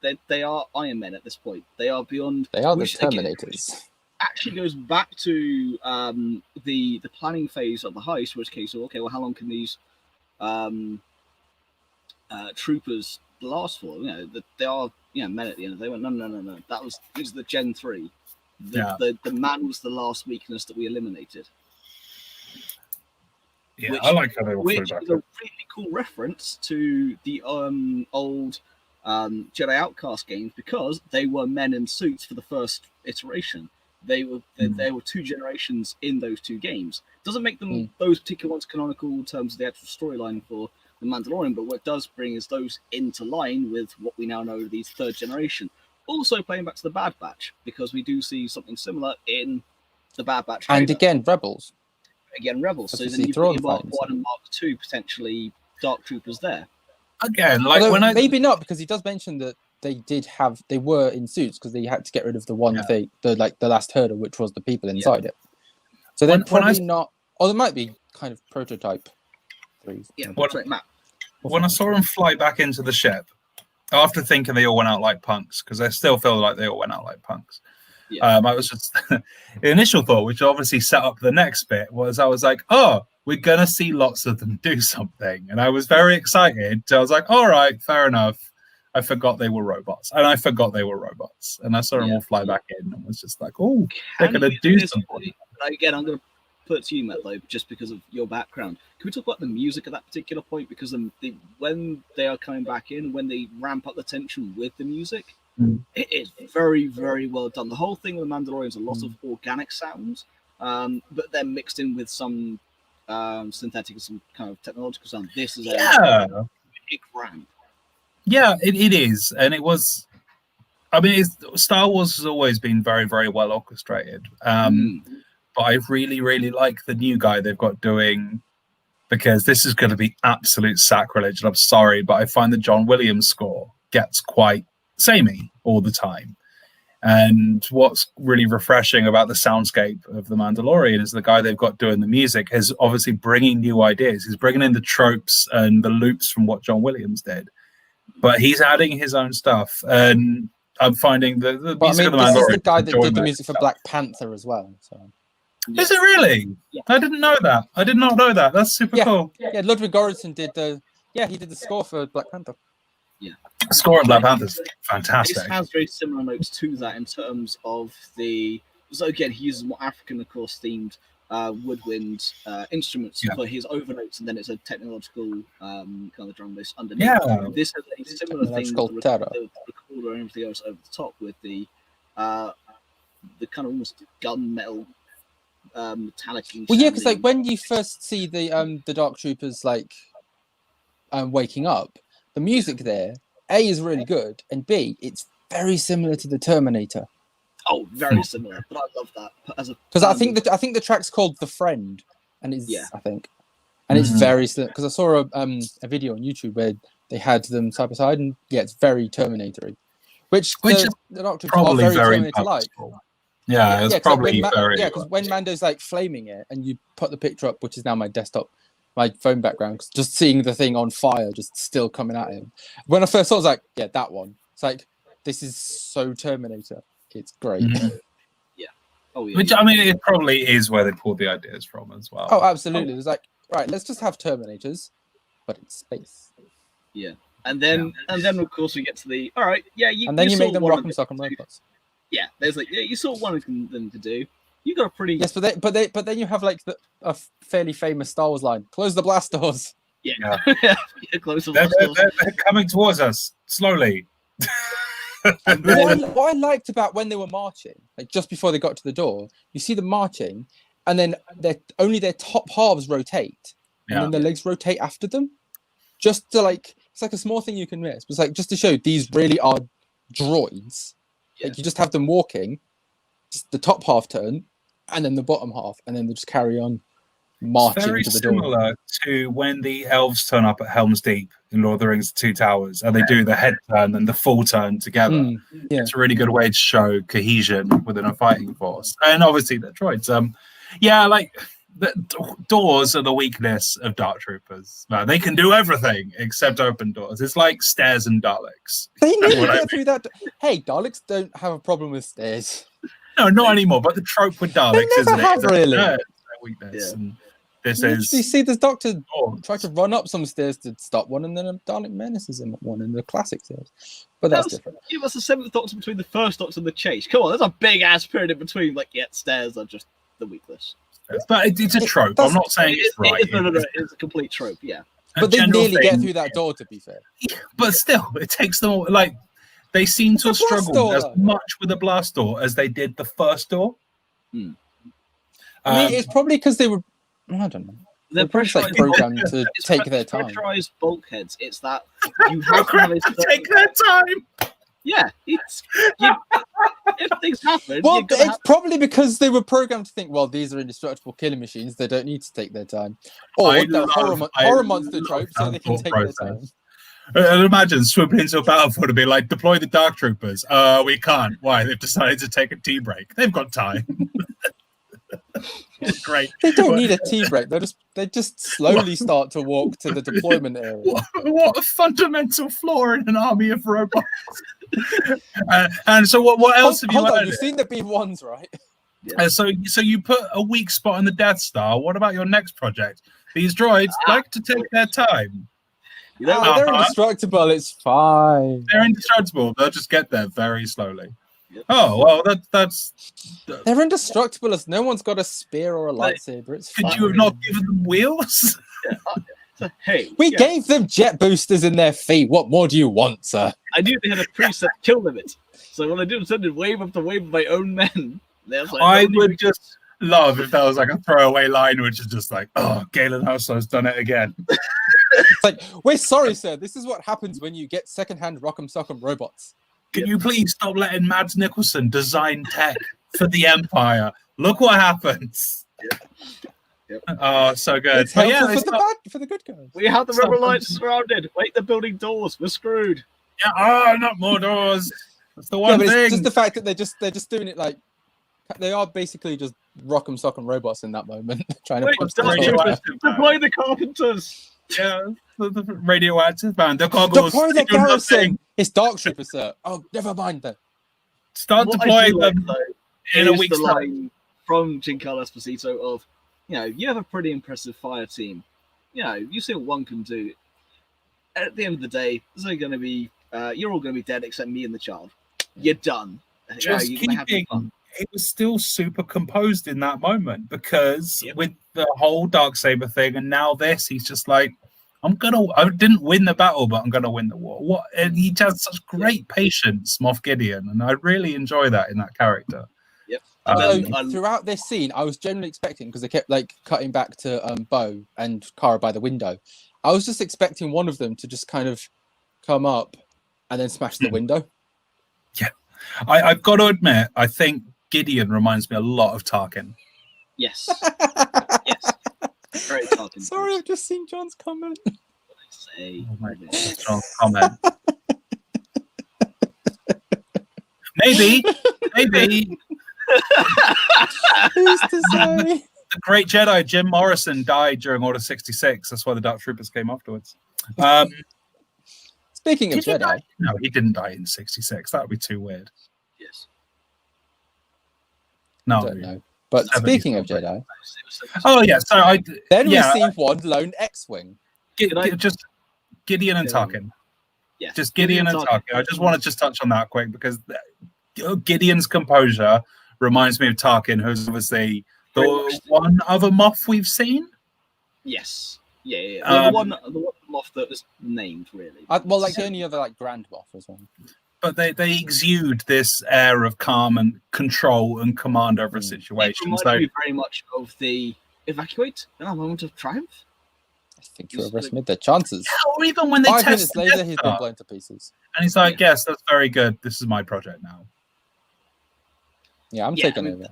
they are Iron Men at this point. They are beyond. They are the Terminators. Again, actually goes back to the planning phase of the heist, which case of how long can these troopers last for? They are men at the end. They went no. These are the Gen 3. The man was the last weakness that we eliminated. Yeah, I like how they all which is a really cool reference to the old Jedi Outcast games because they were men in suits for the first iteration. There were two generations in those two games. Doesn't make them those particular ones canonical in terms of the actual storyline for the Mandalorian, but what it does bring is those into line with what we now know of these third generation. Also playing back to the Bad Batch, because we do see something similar in the Bad Batch trailer. And again, Rebels. So then you've got Mark 1 and Mark 2 potentially Dark Troopers there. Again, maybe not, because he does mention that they were in suits because they had to get rid of the one thing, the last hurdle, which was the people inside it. So then probably not, or there might be kind of prototype 3s. Yeah, when I saw them fly back into the ship, after thinking they all went out like punks, because I still feel like they all went out like punks. Yeah. I was just the initial thought, which obviously set up the next bit, was I was like, oh, we're gonna see lots of them do something, and I was very excited. I was like, all right, fair enough. I forgot they were robots, and I saw them all fly back in, and was just like, oh, they're gonna do something. Again, I'm gonna put it to you, Matt, though, just because of your background. Can we talk about the music at that particular point? Because when they are coming back in, when they ramp up the tension with the music, it is very, very well done. The whole thing with the Mandalorian is a lot of organic sounds, but then mixed in with some synthetic and some kind of technological sound. This is a big ramp. Yeah, it is. And it was, I mean, Star Wars has always been very, very well orchestrated. But I really, really like the new guy they've got doing, because this is going to be absolute sacrilege. And I'm sorry, but I find the John Williams score gets quite samey all the time. And what's really refreshing about the soundscape of The Mandalorian is the guy they've got doing the music is obviously bringing new ideas. He's bringing in the tropes and the loops from what John Williams did, but he's adding his own stuff. And I'm finding the music of The Mandalorian. This is the guy that did the music for Black Panther as well. So. Is it really? Yeah. I didn't know that. I did not know that. That's super cool. Yeah, Ludwig Göransson did he did the score for Black Panther. Yeah. The score of Black Panther's fantastic. It has very similar notes to that in terms of so again, he uses more African, of course, themed woodwind instruments for his overnotes, and then it's a technological kind of drum bass underneath. Yeah. This has a similar thing with the recorder and everything else over the top with the kind of almost gunmetal metallic. Well, yeah, because like when you first see the Dark Troopers like waking up, the music there, A, is really good, and B, it's very similar to the Terminator. Oh, very similar. But I love that because I think the track's called "The Friend," and it's I think, and it's very similar. Because I saw a video on YouTube where they had them side by side, and it's very Terminator-y, which the Dark Troopers are very Terminator-like. Yeah, it's probably very. Yeah, because when Mando's like flaming it, and you put the picture up, which is now my desktop, my phone background, cause just seeing the thing on fire, just still coming at him. When I first saw it, I was like, yeah, that one. It's like, this is so Terminator. It's great. Yeah. Oh, yeah. Which, I mean, it probably is where they pulled the ideas from as well. Oh, absolutely. It was like, right, let's just have Terminators, but in space. Yeah. And then of course, we get to the, all right, yeah. And then you make them rock and sock and robots. Yeah, there's like, yeah, you saw one of them to do. You got a pretty but then you have like a fairly famous Star Wars line: "Close the blast doors." Yeah, yeah, close the blast doors. They're coming towards us slowly. What I liked about when they were marching, like just before they got to the door, you see them marching, and then only their top halves rotate, and then their legs rotate after them, just to like it's like a small thing you can miss, but it's like just to show these really are droids. Yeah. Like you just have them walking, just the top half turn, and then the bottom half, and then they just carry on marching to the door. Very similar to when the elves turn up at Helm's Deep in Lord of the Rings: The Two Towers, and they do the head turn and the full turn together. It's a really good way to show cohesion within a fighting force, and obviously they're droids. Like the doors are the weakness of Dark Troopers. They can do everything except open doors. It's like stairs and Daleks. They need to get through that. Hey, Daleks don't have a problem with stairs. No, not anymore. But the trope with Daleks isn't it? Really. Weakness. Yeah. And this is. You see, this Doctor try to run up some stairs to stop one, and then a Dalek menaces him at one in the classic series. But that's different. It was the seventh Doctor between the first Doctor and the Chase. Come on, there's a big ass period in between. Like, stairs are just the weakness. But it's a trope. I'm not saying it's right. It's a complete trope, yeah. But they nearly get through that door, to be fair. But still, it takes them all, like, they seem to have struggled as much with the blast door as they did the first door. I mean, it's probably because they were, I don't know. They're pressurized programmed to take their time. Pressurized bulkheads. It's that you have to take their time. Yeah, if things happen. Well, it's probably because they were programmed to think, well, these are indestructible killing machines. They don't need to take their time. Or the horror monster trope, so they can take their time. And imagine swooping into a battlefield and be like, deploy the Dark Troopers. We can't. Why? They've decided to take a tea break. They've got time. It's great. They don't need a tea break. They just slowly start to walk to the deployment area. What a fundamental flaw in an army of robots. And so what else have you learned? You've seen the B1s, right? Yeah. So you put a weak spot in the Death Star. What about your next project? These droids like to take their time. They're indestructible. It's fine. They're indestructible. They'll just get there very slowly. Yep. Oh well, that's. They're indestructible as no one's got a spear or a lightsaber. It's could you have not given them wheels? Hey, we gave them jet boosters in their feet. What more do you want, sir? I knew they had a preset kill limit, so what I did was send it wave after wave of my own men. Like, I would just love if that was like a throwaway line, which is just like, oh, Galen Houslow's done it again. It's like, we're sorry, sir. This is what happens when you get secondhand Rock'em Sock'em robots. Can you please stop letting Mads Mikkelsen design tech for the Empire? Look what happens. Yep. Oh, so good. It's helpful for the good guys. We have the rubber lights surrounded. Wait, they're building doors. We're screwed. Yeah. Oh, not more doors. That's the one but thing. it's just the fact that they're just doing it like they are basically just rock'em sock'em robots in that moment, trying to punch deploy the carpenters. Yeah, the radioactive man. The goggles. Deploy the do garrison. nothing. It's Dark Trooper, sir. Oh, never mind then. Start What deploying I do them like, though, in a is week's the time. line from Giancarlo Esposito of, you have a pretty impressive fire team. You see what one can do. At the end of the day, there's only going to be you're all going to be dead except me and the child. You're done. Just you're gonna have keeping. fun. He was still super composed in that moment because with the whole Darksaber thing and now this, he's just like, I didn't win the battle, but I'm gonna win the war. What? And he has such great patience, Moff Gideon, and I really enjoy that in that character. Yep. Throughout this scene, I was generally expecting, because they kept like cutting back to Bo and Kara by the window. I was just expecting one of them to just kind of come up and then smash the window. Yeah, I've got to admit, I think Gideon reminds me a lot of Tarkin. Yes. Yes. Very Tarkin. Sorry, I've just seen John's comment. John's comment. Maybe. Who's to say? The great Jedi Jim Morrison died during Order 66. That's why the Dark Troopers came afterwards. Speaking of Jedi, no, he didn't die in 66. That would be too weird. Yes. No, I don't know. But speaking of Jedi, yeah. So we see one lone X-wing. Just Gideon and Tarkin. Yeah, just Gideon and Tarkin. I just want to just touch on that quick because Gideon's composure reminds me of Tarkin, who's obviously the one other Moff we've seen. Yes. Yeah. The one Moff that was named, really. The only other Grand Moff as well. But they exude this air of calm and control and command over a situation. It reminds me very much of the evacuate in a moment of triumph. I think you overestimated their chances. Yeah, or even when they 5 test minutes later, he's been blown to pieces. And he's like, yes, that's very good. This is my project now. Yeah, I'm taking over.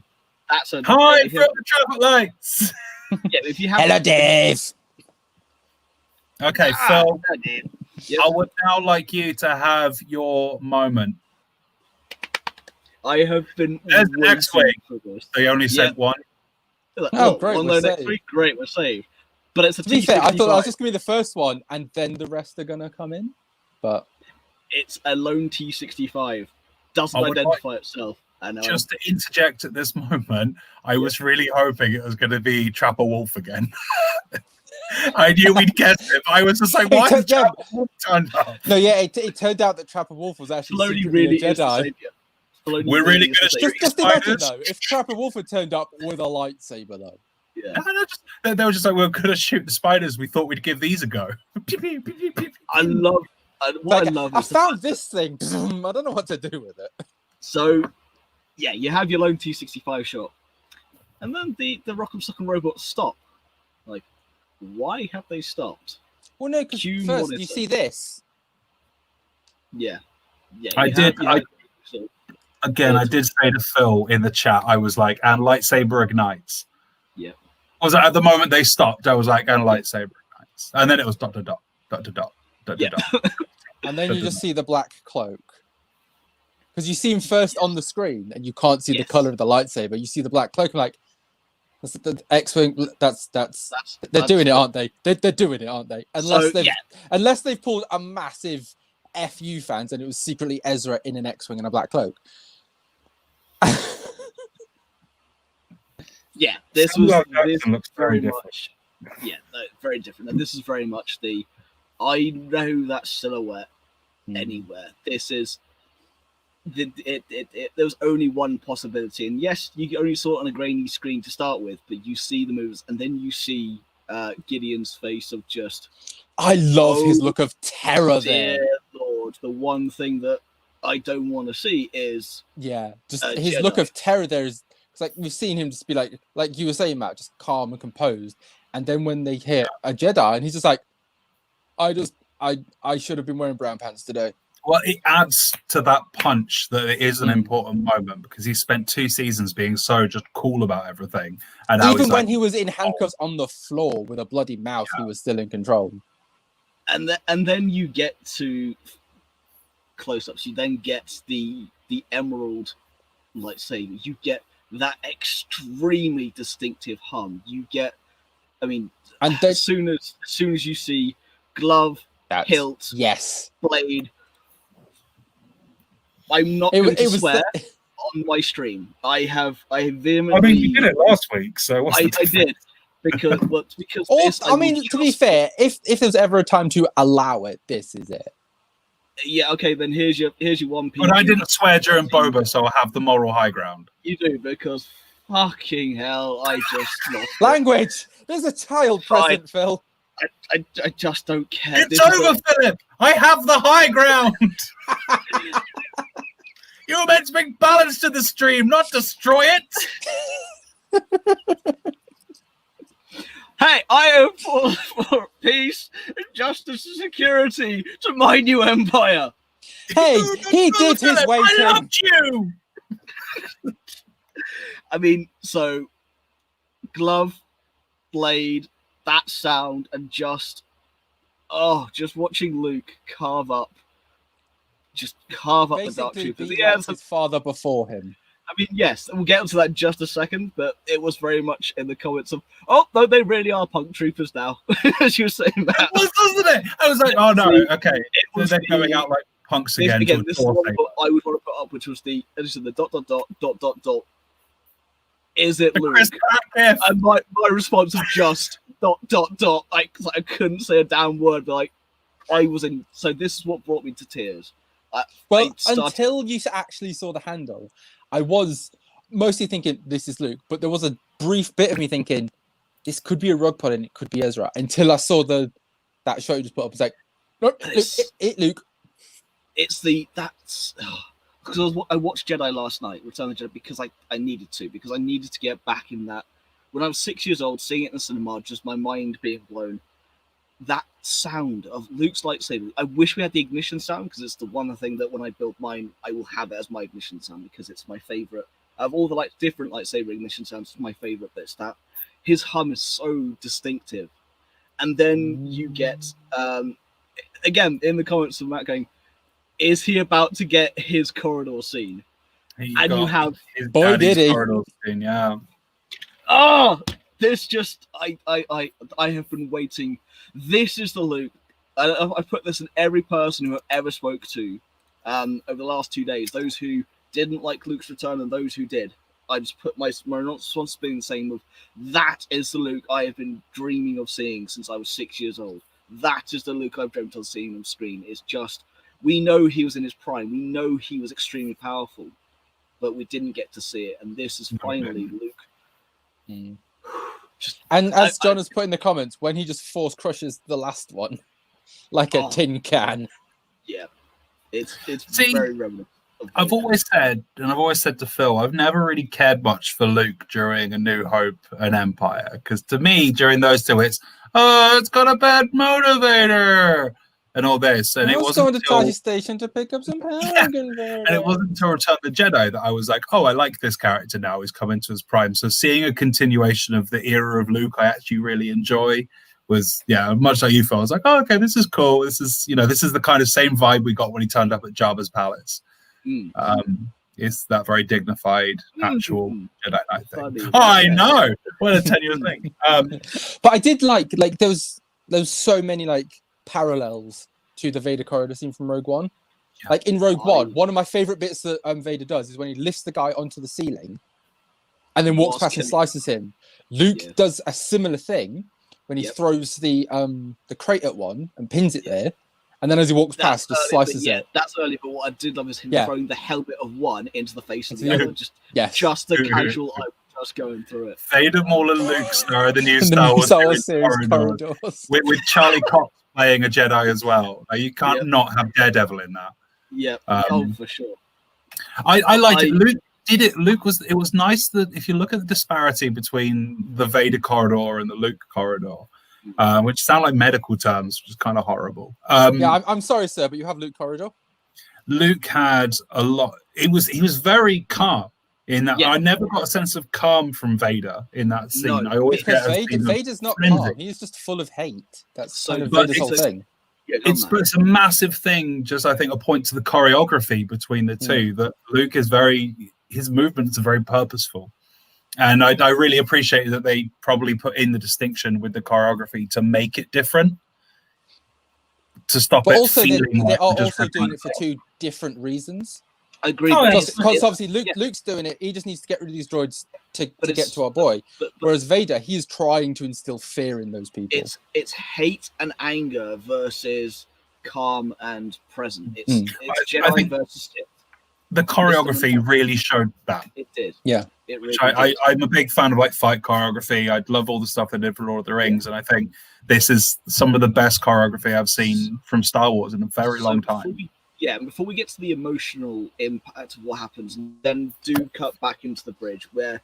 That's a hi from the traffic lights. If you have hello, Dave. Okay, Phil. I would now like you to have your moment. I have been. There's the next week. They only sent one. Oh, great! Next week, great. We're saved. But it's a. To be fair, I thought that was just gonna be the first one, and then the rest are gonna come in. But it's a lone T-65. Doesn't identify itself. Just to interject at this moment, I was really hoping it was going to be Trapper Wolf again. I knew we'd guess it. But I was just like, why is Trapper Wolf turned up? No, it turned out that Trapper Wolf was actually really a Jedi. We're really good at shooting just spiders. imagine though, if Trapper Wolf had turned up with a lightsaber though. Yeah. They were just like, we're good at shooting spiders. We thought we'd give these a go. I love. I found this thing. I don't know what to do with it. So, yeah, you have your lone T-65 shot, and then the Rock'em Sock'em robots stop. Like, why have they stopped? Well, no, because first you see this. Yeah. I did say to Phil in the chat, I was like, and lightsaber ignites. Yeah. At the moment they stopped, I was like, and lightsaber ignites. And then it was ... And then you just see the black cloak. Because you see him first on the screen and you can't see the color of the lightsaber. You see the black cloak. I'm like, that's the X-Wing. They're doing it, aren't they? They're doing it, aren't they? Unless they've pulled a massive FU fans and it was secretly Ezra in an X-Wing and a black cloak. Yeah, this looks very different. Much, very different. And this is very much I know that silhouette anywhere. This is there was only one possibility, and yes, you only saw it on a grainy screen to start with, but you see the moves, and then you see Gideon's face of just. I love his look of terror there. Lord, the one thing that I don't want to see is just his Jedi. Look of terror there is. It's like we've seen him just be like you were saying, Matt, just calm and composed, and then when they hit a Jedi, and he's just like, I should have been wearing brown pants today. Well, it adds to that punch that it is an important moment because he spent 2 seasons being so just cool about everything. And even when he was in handcuffs on the floor with a bloody mouth, he was still in control. And then you get to close-ups. You then get the emerald lightsaber. You get that extremely distinctive hum. You get, I mean, And as soon as you see glove, hilt, yes, blade, I'm not going to swear on my stream. I vehemently. I mean, you did it last week, so what's the I did because I mean, to be fair, if there's ever a time to allow it, this is it. Yeah, okay, then here's your one piece. But I didn't swear during Boba, so I have the moral high ground. You do, because fucking hell, I just lost language. There's a child present, Phil. I just don't care. It's over, Philip. I have the high ground. You were meant to bring balance to the stream, not destroy it. Hey, I am for peace, justice, and security to my new empire. Hey, he did his waiting. I loved you. I mean, so glove, blade, that sound, and just watching Luke carve up Basically, the Dark Troopers. Yeah, his father before him. I mean, yes, we'll get into that in just a second, but it was very much in the comments of, oh, no, they really are punk troopers now, as you were saying that. It was, wasn't it? I was like, oh, no, okay. They're going out like punks again. This is what I would want to put up, which was the dot. Is it Luke? And my response was just ... Like, I couldn't say a damn word, but like, I was in... So this is what brought me to tears. Until you actually saw the handle, I was mostly thinking this is Luke, but there was a brief bit of me thinking this could be a rug pull and it could be Ezra. Until I saw that shot you just put up, it's like, no, it Luke. It's because I watched Jedi last night, Return of the Jedi, because I needed to get back in that. When I was 6 years old, seeing it in the cinema, just my mind being blown. That sound of Luke's lightsaber. I wish we had the ignition sound, because it's the one thing that when I build mine, I will have it as my ignition sound, because it's my favorite. Of all the different lightsaber ignition sounds, it's my favorite. But it's that his hum is so distinctive. And then you get, again, in the comments of Matt going, is he about to get his corridor scene? And you have boy did he. Corridor scene, yeah. Oh, this just I have been waiting. This is the Luke. I put this in every person who I've ever spoke to over the last 2 days. Those who didn't like Luke's return and those who did. I just put my response being the same of that is the Luke I have been dreaming of seeing since I was 6 years old. That is the Luke I've dreamt of seeing on screen. It's just, we know he was in his prime. We know he was extremely powerful, but we didn't get to see it. And this is finally Luke. And as John has put in the comments, when he just force crushes the last one like a tin can. Yeah, it's very reminiscent. I've always said to Phil, I've never really cared much for Luke during A New Hope and Empire, because to me, during those two, it's got a bad motivator and all this, and it wasn't going to Taji Station to pick up some and it wasn't until Return of the Jedi that I was like, oh, I like this character now. He's come into his prime. So seeing a continuation of the era of Luke, I actually really enjoy. Was much like you, Phil. I was like, oh, okay, this is cool. This is the kind of same vibe we got when he turned up at Jabba's palace. It's that very dignified, actual Jedi Knight thing. Oh, I know. What a tenuous thing. But I did like there was so many parallels to the Vader corridor scene from Rogue One. Yeah. Like in Rogue One, one of my favorite bits that Vader does is when he lifts the guy onto the ceiling and then walks past and slices him. Luke does a similar thing when he throws the crate at one and pins it there, and then as he walks past, just slices it. That's early, but what I did love is him throwing the helmet of one into the face of the other. Just the casual eye, just going through it. Vader, Maul, and Luke star the new Star Wars series corridors. With Charlie Cox playing a Jedi as well. You can't not have Daredevil in that. Yeah, for sure. I liked it. Luke did it. It was nice that if you look at the disparity between the Vader corridor and the Luke corridor, which sound like medical terms, which is kind of horrible. I'm sorry, sir, but you have Luke corridor. Luke had a lot. He was very calm in that. I never got a sense of calm from Vader in that scene. No, I always Vader's not calm. He's just full of hate. That's kind of Vader's whole thing. it's a massive thing. Just I think a point to the choreography between the two that Luke is his movements are very purposeful, and I really appreciate that they probably put in the distinction with the choreography to make it different, to stop but it also feeling they like are also doing it for two different reasons. Agreed. Because obviously Luke's doing it. He just needs to get rid of these droids to get to our boy. Whereas Vader, he's trying to instill fear in those people. It's hate and anger versus calm and present. It's Jedi versus Sith. The choreography really showed that. It did. Yeah. It really did. I'm a big fan of like fight choreography. I love all the stuff they did for Lord of the Rings, and I think this is some of the best choreography I've seen from Star Wars in a very long time. Before we get to the emotional impact of what happens, then do cut back into the bridge where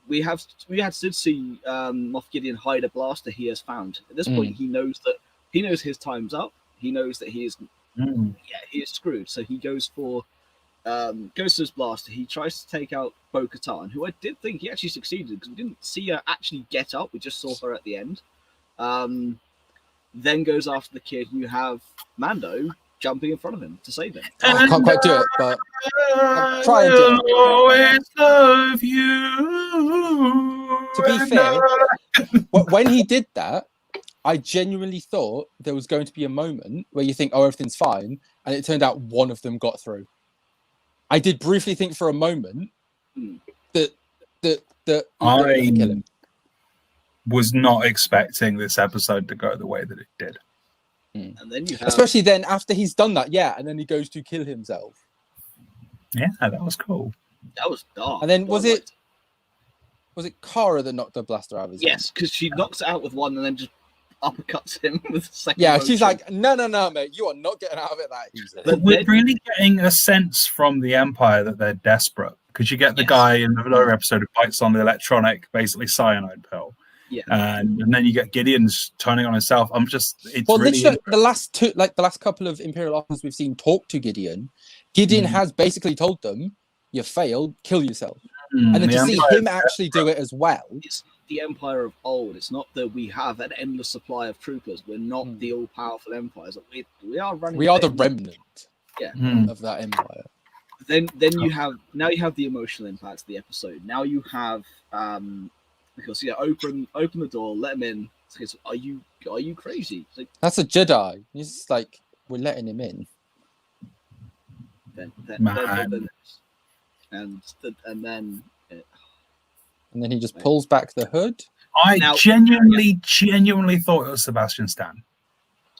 we had to see Moff Gideon hide a blaster he has found. At this point, he knows his time's up. He knows that he is screwed. So he goes to his blaster. He tries to take out Bo-Katan, who I did think he actually succeeded because we didn't see her actually get up. We just saw her at the end. Then goes after the kid. You have Mando jumping in front of him to save him. I can't quite do it, but I'm trying to. Always love you. To be fair, when he did that, I genuinely thought there was going to be a moment where you think, "Oh, everything's fine," and it turned out one of them got through. I did briefly think for a moment that I was not expecting this episode to go the way that it did. And then you have... especially then after he's done that, and then he goes to kill himself. Yeah, that was cool. That was dark. And then was it Cara that knocked the blaster out of his hand? Yes, because she knocks it out with one and then just uppercuts him with the second. Yeah, she's like, no, mate, you are not getting out of it that easily. But we're really getting a sense from the Empire that they're desperate, because you get the guy in the other episode who bites on the electronic, basically cyanide pill. Yeah, and then you get Gideon's turning on himself. The last couple of Imperial officers we've seen talk to Gideon has basically told them, "You failed, kill yourself." And then to see him actually do it as well. It's the Empire of old. It's not that we have an endless supply of troopers. We're not the all-powerful empires. We are running. We are the remnant. Of that empire. Then you have the emotional impact of the episode. Now you have because open the door, let him in. Because are you crazy? Like, that's a Jedi. He's just like, we're letting him in. And then he just pulls back the hood. I genuinely thought it was Sebastian Stan.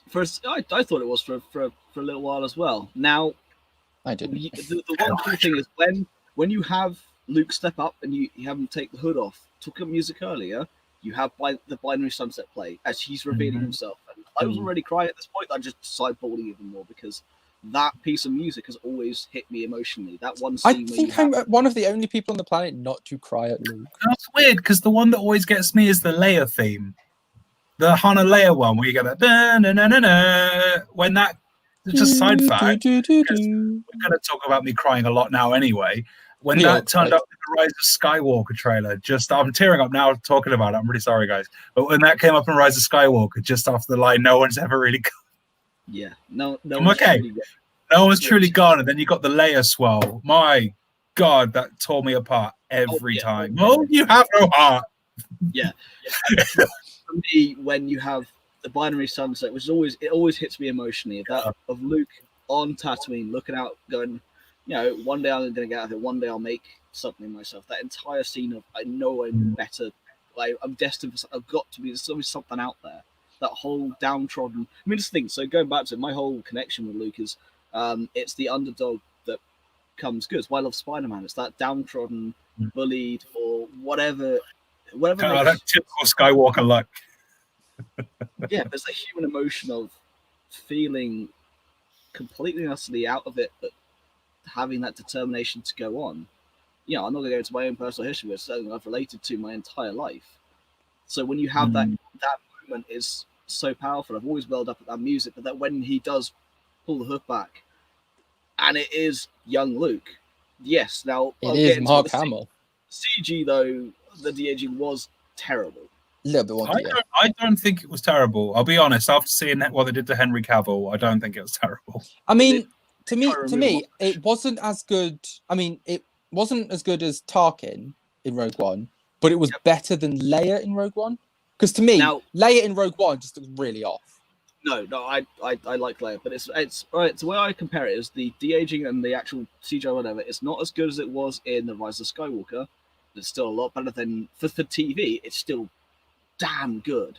First, I thought it was for a little while as well. Now, I didn't. The one cool thing is when you have Luke step up and you have him take the hood off. Took up music earlier. You have the Binary Sunset play as he's revealing himself. And I was already crying at this point. I just decided bawling even more because that piece of music has always hit me emotionally. That one scene. I think I'm one of the only people on the planet not to cry at Luke. That's weird because the one that always gets me is the Leia theme, the Hana Leia one, where you get that da-na-na-na-na, when that. Just side fact. We're going to talk about me crying a lot now anyway. When that turned up in the Rise of Skywalker trailer, I'm tearing up now talking about it. I'm really sorry, guys. But when that came up in Rise of Skywalker, just after the line, no one's ever really gone. Yeah, no. I'm okay. No one's truly gone. And then you got the Leia swell. My God, that tore me apart every time. Oh, you have no heart. Yeah. For me, when you have the Binary Sunset, which always hits me emotionally, of Luke on Tatooine looking out, going, one day I'm going to get out of here. One day I'll make something of myself. That entire scene of, I know I'm better. I'm destined for. I've got to be. There's always something out there. That whole downtrodden. I mean, this thing. So going back to it, my whole connection with Luke is, it's the underdog that comes good. It's why I love Spider-Man. It's that downtrodden, bullied, or whatever. That typical Skywalker luck. Yeah, there's a human emotion of feeling completely and utterly out of it, but having that determination to go on. I'm not going to go into my own personal history, but it's something I've related to my entire life. So when you have that moment is so powerful. I've always welled up at that music, but that when he does pull the hood back, and it is young Luke. Yes, now it is Mark Hamill. CG though, the de-aging was terrible. little bit wonky. I don't think it was terrible. I'll be honest. After seeing what they did to Henry Cavill, I don't think it was terrible. I mean, to me, it wasn't as good. I mean, it wasn't as good as Tarkin in Rogue One, but it was better than Leia in Rogue One. Because to me, Leia in Rogue One just looks really off. No, I like Leia, but it's right. So the way I compare it is the de-aging and the actual CGI, whatever. It's not as good as it was in the Rise of Skywalker. It's still a lot better than for TV. It's still damn good.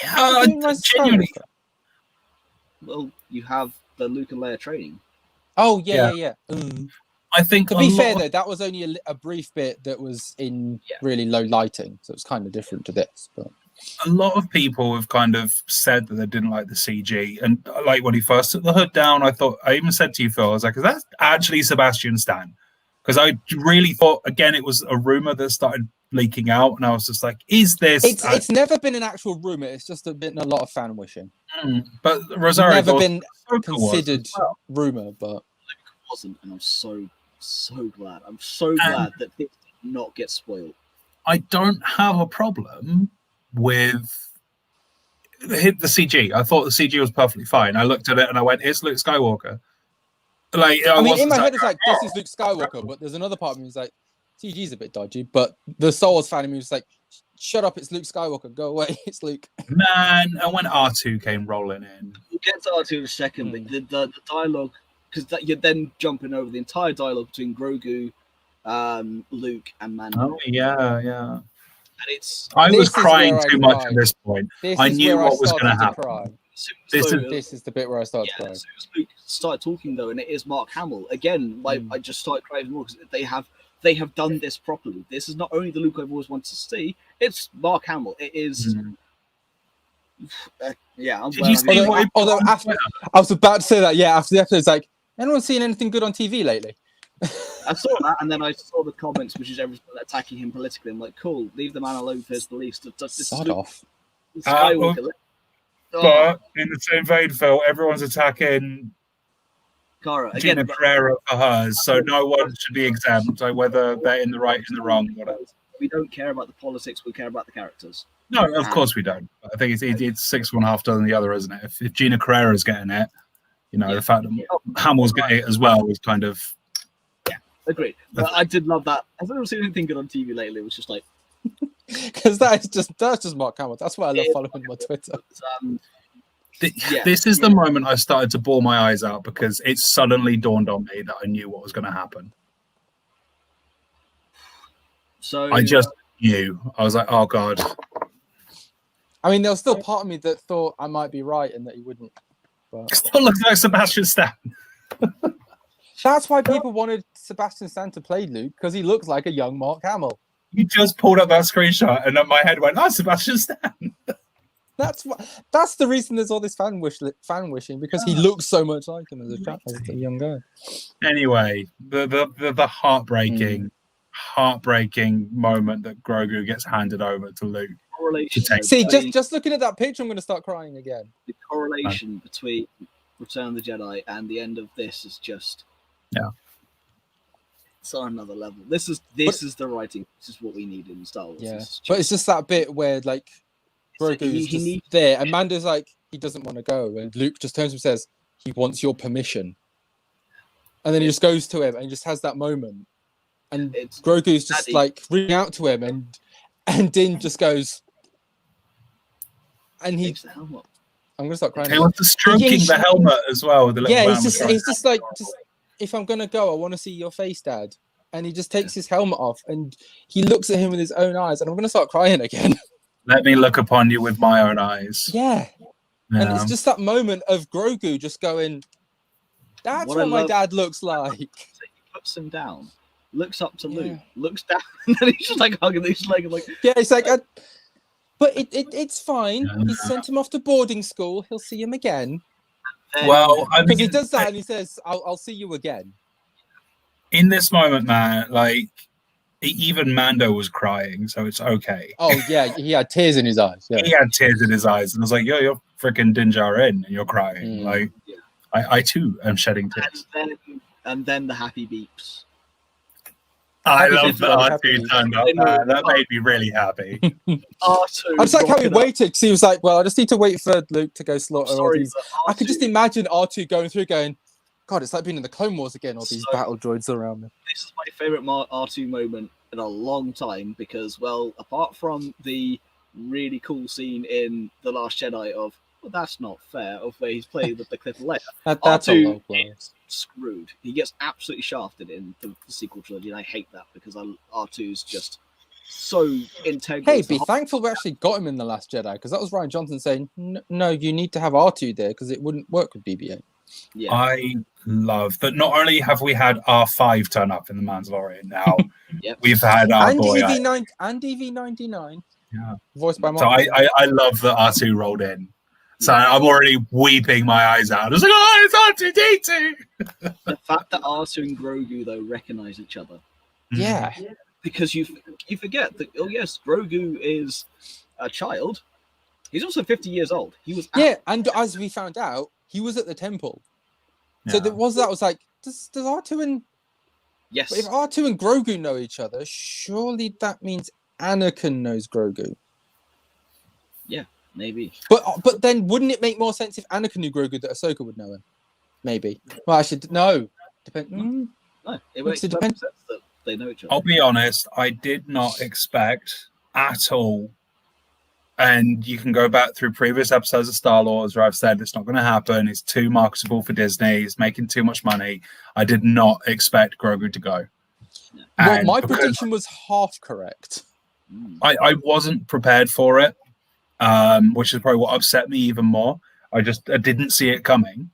Yeah, genuinely. Well, you have the Luke and Leia training. Oh yeah. I think to be fair though, that was only a brief bit that was in really low lighting, so it's kind of different to this. But a lot of people have kind of said that they didn't like the CG, and like when he first took the hood down, I even said to you, Phil, I was like, "Is that actually Sebastian Stan?" Because I really thought, again, it was a rumor that started leaking out, and I was just like, "Is this?" It's never been an actual rumor. It's just been a lot of fan wishing. But Rosario never been considered rumor, but it wasn't, and I'm so glad. I'm so glad that this did not get spoiled. I don't have a problem with the CG. I thought the CG was perfectly fine. I looked at it and I went, "It's Luke Skywalker." Like, I mean, in my head, it's like, this is Luke Skywalker, but there's another part of me who's like, CG's a bit dodgy, but the Star Wars fan in me was like, shut up, it's Luke Skywalker, go away, it's Luke. Man, and when R2 came rolling in. We'll get to R2 in a second, but the dialogue, because you're then jumping over the entire dialogue between Grogu, Luke, and Mando. Oh, yeah. And I was crying too much at this point. I knew what was going to happen. This is the bit where I started crying. As soon as Luke started talking, though, and it is Mark Hamill again. Like I just started crying more because they have done this properly. This is not only the Luke I've always wanted to see; it's Mark Hamill. It is. Yeah. Did you see although after, I was about to say that. Yeah, after the episode, it's like, anyone seen anything good on TV lately? I saw that, and then I saw the comments, which is everyone attacking him politically. I'm like, cool, leave the man alone for his beliefs. Sod off. Skywalker. But in the same vein, Phil, everyone's attacking Cara Gina Carrera for hers, so no one should be exempt, like whether they're in the right, in the wrong, whatever. We don't care about the politics; we care about the characters. No, of course we don't. I think it's 6 1/2 dozen the other, isn't it? If Gina Carrera's getting it, the fact that Hamill's getting it as well is kind of agreed. But I did love that. I've never seen anything good on TV lately. It was just like. Because that's just Mark Hamill. That's why I love following him on Twitter. This is the moment I started to bawl my eyes out because it suddenly dawned on me that I knew what was going to happen. So I just knew. I was like, "Oh God." I mean, there was still part of me that thought I might be right and that he wouldn't. But it still looks like Sebastian Stan. That's why people wanted Sebastian Stan to play Luke, because he looks like a young Mark Hamill. You just pulled up that screenshot, and then my head went, "Oh, Sebastian Stan." That's the reason there's all this fan wishing, because he looks so much like him as a young guy. Anyway, the heartbreaking moment that Grogu gets handed over to Luke. See, just looking at that picture, I'm going to start crying again. The correlation between Return of the Jedi and the end of this is just it's on another level. This is the writing. This is what we need in Star Wars. Yeah, but it's just that bit where like Grogu's just there, and Mando's like he doesn't want to go, and Luke just turns and says he wants your permission, and then he just goes to him and just has that moment, and Grogu's just like reaching out to him, and Din just goes, and he. I'm gonna start crying. He wants to stroking the helmet as well. With the little he's just like, if I'm gonna go, I want to see your face, Dad. And he just takes his helmet off, and he looks at him with his own eyes, and I'm gonna start crying again. Let me look upon you with my own eyes. Yeah. And it's just that moment of Grogu just going, "That's what my dad looks like." He puts him down, looks up to Luke, looks down, and then he's just like hugging his leg, like it's like. But it's fine. He sent him off to boarding school. He'll see him again. Well, I mean, because he does that and he says, "I'll see you again." In this moment, man, like even Mando was crying, so it's okay. Oh yeah, he had tears in his eyes. Yeah. He had tears in his eyes, and I was like, "Yo, you're freaking Din Djarin, and you're crying." Like, I too am shedding tears. And then the happy beeps. I love that R2 turned up, man. That made me really happy. R2. I just like how he waited because he was like, "Well, I just need to wait for Luke to go slaughter all these." I could just imagine R2 going through, going, "God, it's like being in the Clone Wars again. All these battle droids around me." This is my favorite R2 moment in a long time because, well, apart from the really cool scene in The Last Jedi of, well, that's not fair, of where he's playing with the Cliff of Leia, that's R2 is screwed. He gets absolutely shafted in the sequel trilogy, and I hate that because R2's just so integral. Hey, be thankful we actually got him in The Last Jedi, because that was Rian Johnson saying, no, you need to have R2 there because it wouldn't work with BB-8. Yeah. I love that not only have we had R5 turn up in The Mandalorian now, we've had our and boy EV9 and EV99. Yeah. Voiced by Mark. So I love that R2 rolled in. So I'm already weeping my eyes out. I was like, oh, it's R2D2. The fact that R2 and Grogu, though, recognize each other. Yeah. Because you forget that, oh, yes, Grogu is a child. He's also 50 years old. He was and as we found out, he was at the temple. So there was like, does R2 and... Yes. But if R2 and Grogu know each other, surely that means Anakin knows Grogu. Yeah, maybe. But then wouldn't it make more sense if Anakin knew Grogu that Ahsoka would know him? Maybe. Well, I should no. No, it makes sense that they know each other. I'll be honest, I did not expect at all. And you can go back through previous episodes of Star Wars where I've said it's not going to happen. It's too marketable for Disney. It's making too much money. I did not expect Grogu to go. Well, my prediction was half correct. I wasn't prepared for it, which is probably what upset me even more. I didn't see it coming.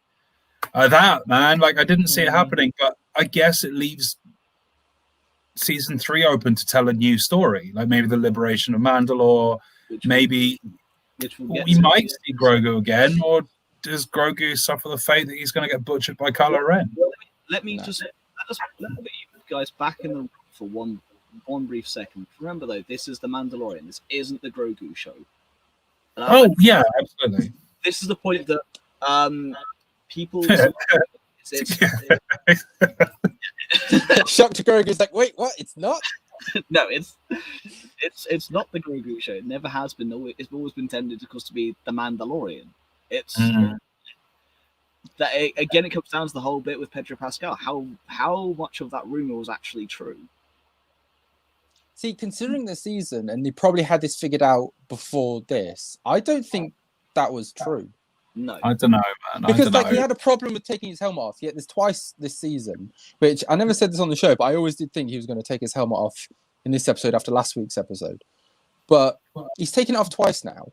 I didn't see it happening, but I guess it leaves season 3 open to tell a new story, like maybe the liberation of Mandalore. Maybe we might see Grogu again, or does Grogu suffer the fate that he's going to get butchered by Kylo Ren? Let me just let you guys back in the room for one brief second. Remember, though, this is the Mandalorian. This isn't the Grogu show. Yeah, absolutely. This is the point that people. Shocked Grogu's like, wait, what? It's not. No, it's not the Grogu show. It never has been. It's always been intended to be the Mandalorian. It's that again. It comes down to the whole bit with Pedro Pascal. How much of that rumor was actually true? See, considering the season, and they probably had this figured out before this, I don't think that was true. No, I don't know, man. Because he had a problem with taking his helmet off. Yet there's twice this season, which I never said this on the show, but I always did think he was going to take his helmet off in this episode after last week's episode. But he's taken it off twice now,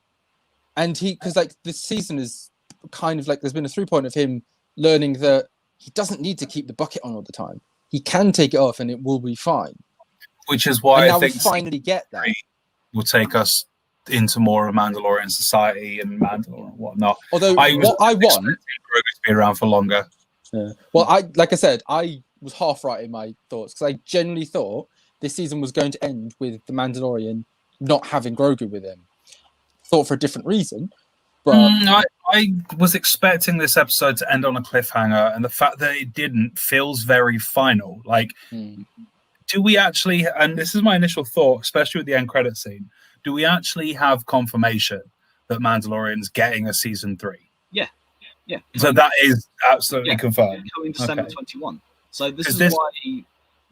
and because this season is kind of like there's been a through point of him learning that he doesn't need to keep the bucket on all the time. He can take it off, and it will be fine. Which is why I think we finally get that. Will take us into more of a Mandalorian society and Mandalore and whatnot. Although I want Grogu to be around for longer. Yeah. Well, like I said, I was half right in my thoughts because I genuinely thought this season was going to end with the Mandalorian not having Grogu with him. Thought for a different reason, but I was expecting this episode to end on a cliffhanger, and the fact that it didn't feels very final. Like, do we actually? And this is my initial thought, especially with the end credit scene. Do we actually have confirmation that Mandalorian's getting a season 3? Yeah. So that is absolutely confirmed. Coming December 21. So this is why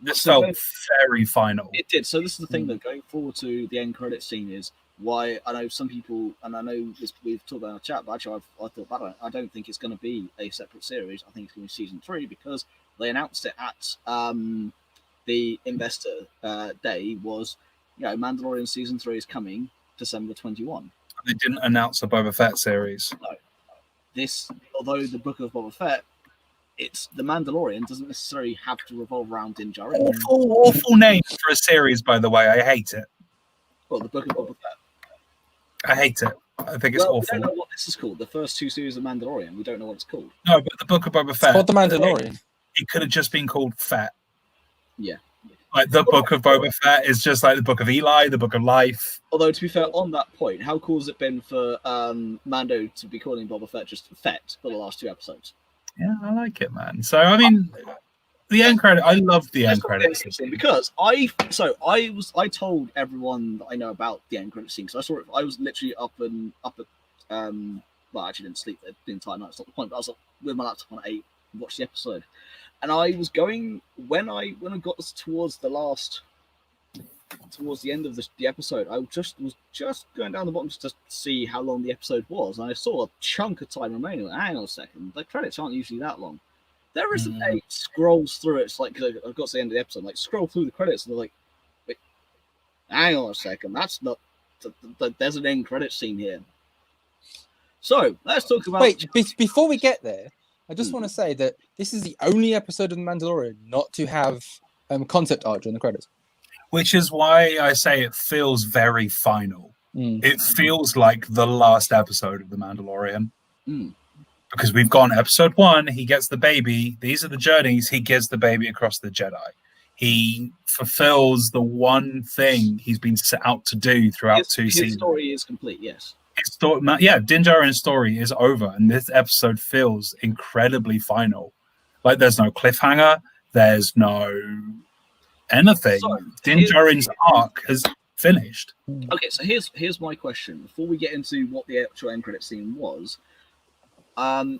this felt very final. It did. So this is the thing that going forward to the end credit scene is why I know some people, and I know this, we've talked about in our chat, but actually I thought about it. I don't think it's going to be a separate series. I think it's going to be season 3 because they announced it at the investor day was. Mandalorian season 3 is coming December 21. They didn't announce a Boba Fett series. No. This, although the Book of Boba Fett, it's the Mandalorian doesn't necessarily have to revolve around Din Djarin. Awful name for a series, by the way. I hate it. Well, the Book of Boba Fett. I hate it. I think it's awful. We don't know what this is called. The first 2 series of Mandalorian, we don't know what it's called. No, but the Book of Boba Fett. It's called the Mandalorian. It could have just been called Fett. Yeah. Like the Book of Boba Fett is just like the Book of Eli, the Book of Life. Although, to be fair, on that point, how cool has it been for Mando to be calling Boba Fett just Fett for the last 2 episodes? Yeah, I like it, man. So, I mean, The end credit. I loved the end credits because I told everyone that I know about the end credit scene because I saw it. I was literally up at well, I actually didn't sleep the entire night. It's not the point. But I was up with my laptop on at 8 and watched the episode, and I was going when I got towards the end of the episode. I was just going down the bottom just to see how long the episode was, and I saw a chunk of time remaining. Hang on a second, the credits aren't usually that long. There isn't a scrolls through it. It's like I've got to the end of the episode, like scroll through the credits, and they're like, wait, hang on a second, that's not. There's an end credit scene here. So let's talk about. Wait, before we get there, I just want to say that this is the only episode of The Mandalorian not to have concept art during the credits. Which is why I say it feels very final. It feels like the last episode of The Mandalorian. Because we've gone episode 1, he gets the baby. These are the journeys. He gives the baby across the Jedi. He fulfills the one thing he's been set out to do throughout 2 seasons. His story is complete, yes. Din Djarin's story is over, and this episode feels incredibly final. Like there's no cliffhanger. There's no anything. So, Din Djarin's arc has finished. Okay, so here's my question. Before we get into what the actual end credit scene was,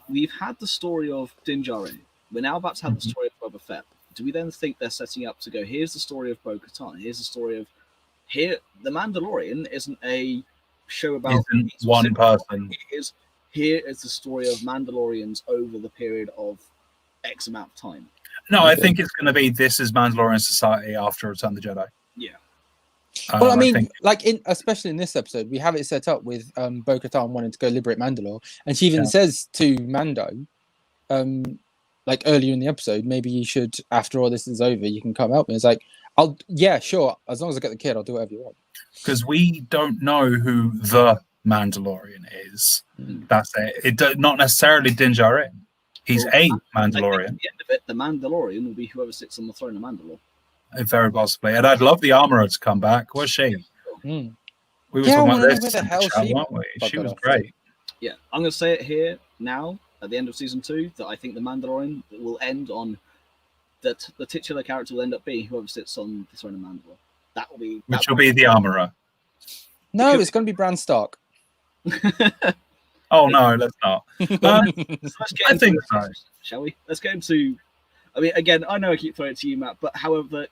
we've had the story of Din Djarin. We're now about to have the story of Boba Fett. Do we then think they're setting up to go, here's the story of Bo-Katan, here's the story of The Mandalorian isn't a show about one person. Here is the story of Mandalorians over the period of X amount of time. No, I think it's going to be this is Mandalorian society after Return of the Jedi. Yeah. Well, I mean, especially in this episode, we have it set up with Bo-Katan wanting to go liberate Mandalore, and she even says to Mando, like earlier in the episode, maybe you should, after all this is over, you can come help me. It's like, sure, as long as I get the kid, I'll do whatever you want. Because we don't know who the Mandalorian is. That's it. Not necessarily Din Djarin. He's a Mandalorian. At the end of it, the Mandalorian will be whoever sits on the throne of Mandalore. Very possibly. And I'd love the armorer to come back. Where's she? We were talking about this, weren't we? She was great. Yeah, I'm going to say it here now, at the end of season 2, that I think the Mandalorian will end on that the titular character will end up being whoever sits on the throne of Mandalore. That will be... Which will be the armorer. No, it's going to be Bran Stark. Oh, no, let's not. I think so. Shall we? Let's get into... I mean, again, I know I keep throwing it to you, Matt, but however,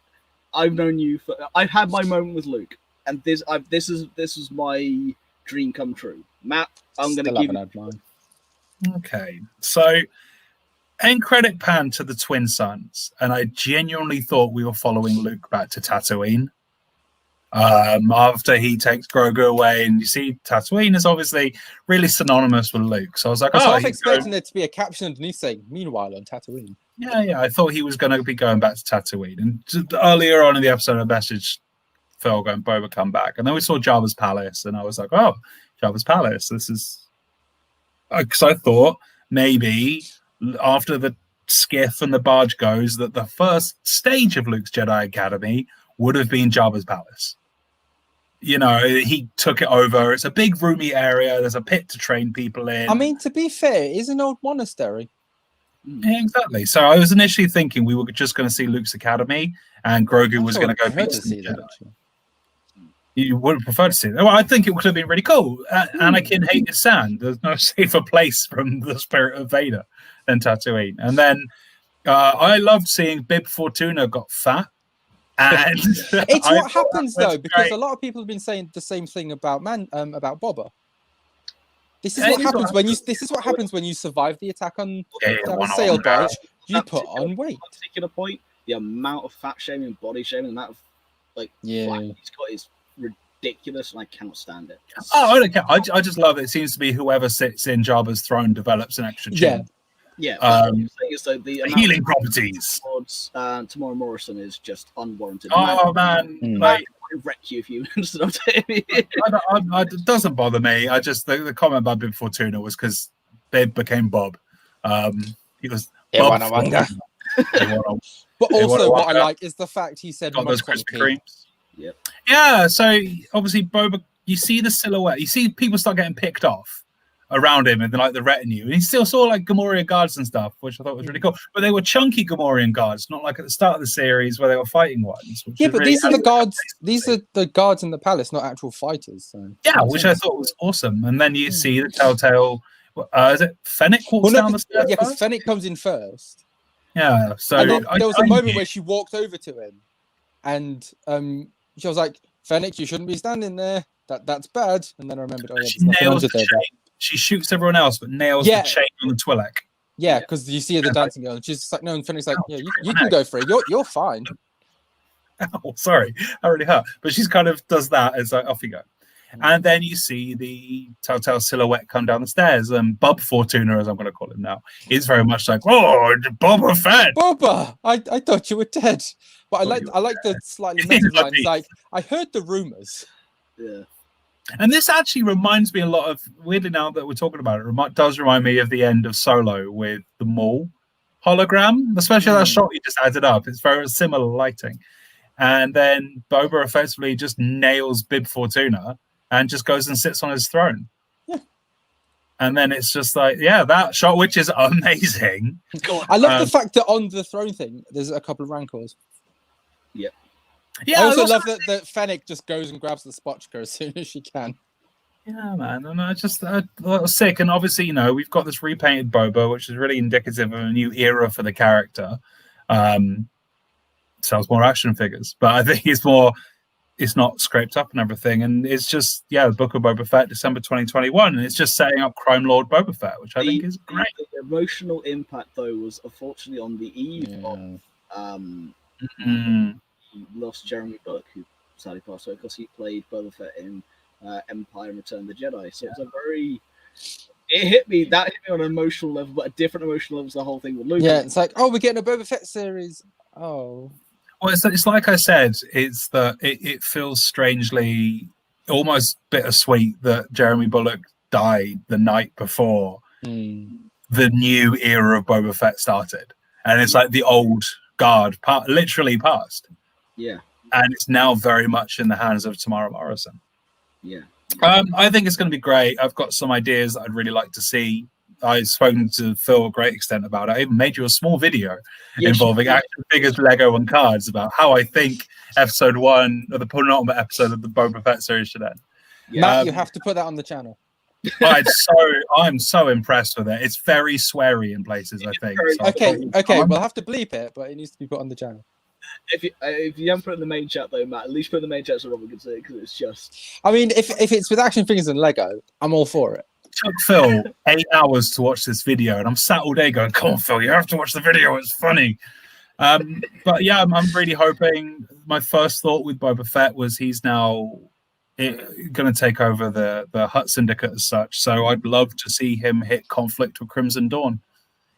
I've known you for... I've had my moment with Luke, and this is my dream come true. Matt, I'm going to give you... Mine. Okay, so end credit pan to the twin sons, and I genuinely thought we were following Luke back to Tatooine. After he takes Grogu away, and you see Tatooine is obviously really synonymous with Luke. So I was like, I was expecting there to be a caption underneath saying, "Meanwhile on Tatooine." Yeah, I thought he was going to be going back to Tatooine. And just earlier on in the episode, I messaged Phil going, Boba, come back. And then we saw Jabba's palace, and I was like, oh, Jabba's palace. This is... Because I thought maybe after the skiff and the barge goes, that the first stage of Luke's Jedi Academy would have been Jabba's palace. You know, he took it over. It's a big, roomy area. There's a pit to train people in. I mean, to be fair, it is an old monastery. Yeah, exactly. So I was initially thinking we were just going to see Luke's academy, and Grogu was going to go beat some Jedi. You would have preferred to see that? Well, I think it would have been really cool. Anakin hated sand. There's no safer place from the spirit of Vader than Tatooine. And then I loved seeing Bib Fortuna got fat. And it's what happens though, because a lot of people have been saying the same thing about Boba. This is what happens when you. This is what happens when you survive the attack on sail barge. You put on weight. At a particular point, the amount of fat shaming, body shaming, the amount of fat he's got is ridiculous, and I cannot stand it. Oh, I don't care. I just love it. It seems to be whoever sits in Jabba's throne develops an extra chin. Yeah. The healing properties towards Tamora Morrison is just unwarranted. Man, I wreck you if you understand. It doesn't bother me. I just the comment about Bib Fortuna was because Bib became Bob. He was Bob. But also, what I like is the fact he said those Krispy Kremes. Yep. Yeah. So obviously, Boba. You see the silhouette. You see people start getting picked off. around him and like the retinue, and he still saw like Gamorrean guards and stuff, which I thought was really cool. But they were chunky Gamorrean guards, not like at the start of the series where they were fighting ones. Yeah, but these are the guards. These are the guards in the palace, not actual fighters. So yeah, which I thought was awesome. And then you see the Telltale. Is it Fennec walks down the stairs? Yeah, because Fennec comes in first. Yeah, so and then there was a moment where she walked over to him, and she was like, "Fennec, you shouldn't be standing there. That's bad." And then I remembered, she nails the chain. She shoots everyone else, but nails the chain on the Twi'lek. Yeah, because you see her the dancing girl, and she's just like, "No," and Fennec's like, "Yeah, you can go for it. You're fine." Oh, sorry, that really hurt. But she's kind of does that. It's like off you go. And then you see the Telltale silhouette come down the stairs, and Bub Fortuna, as I'm going to call him now, is very much like, "Oh, Boba Fett." Boba, I thought you were dead. But I like the slightly negative line. It's like, I heard the rumors. Yeah. And this actually reminds me a lot of, weirdly now that we're talking about it, does remind me of the end of Solo with the Maul hologram, especially that shot you just added up. It's very similar lighting. And then Boba effectively just nails Bib Fortuna and just goes and sits on his throne. Yeah. And then it's just like, yeah, that shot, which is amazing. I love the fact that on the throne thing, there's a couple of rancors. Yeah. Yeah, I also love that Fennec just goes and grabs the spotchka as soon as she can. Yeah, man. And I just that was sick. And obviously, you know, we've got this repainted Boba, which is really indicative of a new era for the character. Sells more action figures, but I think it's not scraped up and everything, and it's just the Book of Boba Fett, December 2021, and it's just setting up Crime Lord Boba Fett, which I think is great. The emotional impact, though, was unfortunately on the eve of he lost Jeremy Bulloch, who sadly passed away because he played Boba Fett in Empire and Return of the Jedi. So it's a very it hit me on an emotional level, but a different emotional level as the whole thing with Luke. Yeah, it's like, oh, we're getting a Boba Fett series. Oh. Well, it's like I said, it's that it feels strangely, almost bittersweet that Jeremy Bulloch died the night before the new era of Boba Fett started. And it's like the old guard literally passed. Yeah. And it's now very much in the hands of Tamara Morrison. Yeah. I think it's going to be great. I've got some ideas that I'd really like to see. I've spoken to Phil a great extent about it. I even made you a small video involving action figures, Lego, and cards about how I think episode 1 of the penultimate episode of the Boba Fett series should end. Yeah. Matt, you have to put that on the channel. I'm so impressed with it. It's very sweary in places, I think. So okay, we'll have to bleep it, but it needs to be put on the channel. If you haven't put it in the main chat though, Matt, at least put it in the main chat so Robin can see it, because it's just. I mean, if it's with action figures and Lego, I'm all for it. It took Phil 8 hours to watch this video, and I'm sat all day going, "Come on, Phil, you have to watch the video. It's funny." But yeah, I'm really hoping. My first thought with Boba Fett was he's now going to take over the Hutt Syndicate as such. So I'd love to see him hit conflict with Crimson Dawn,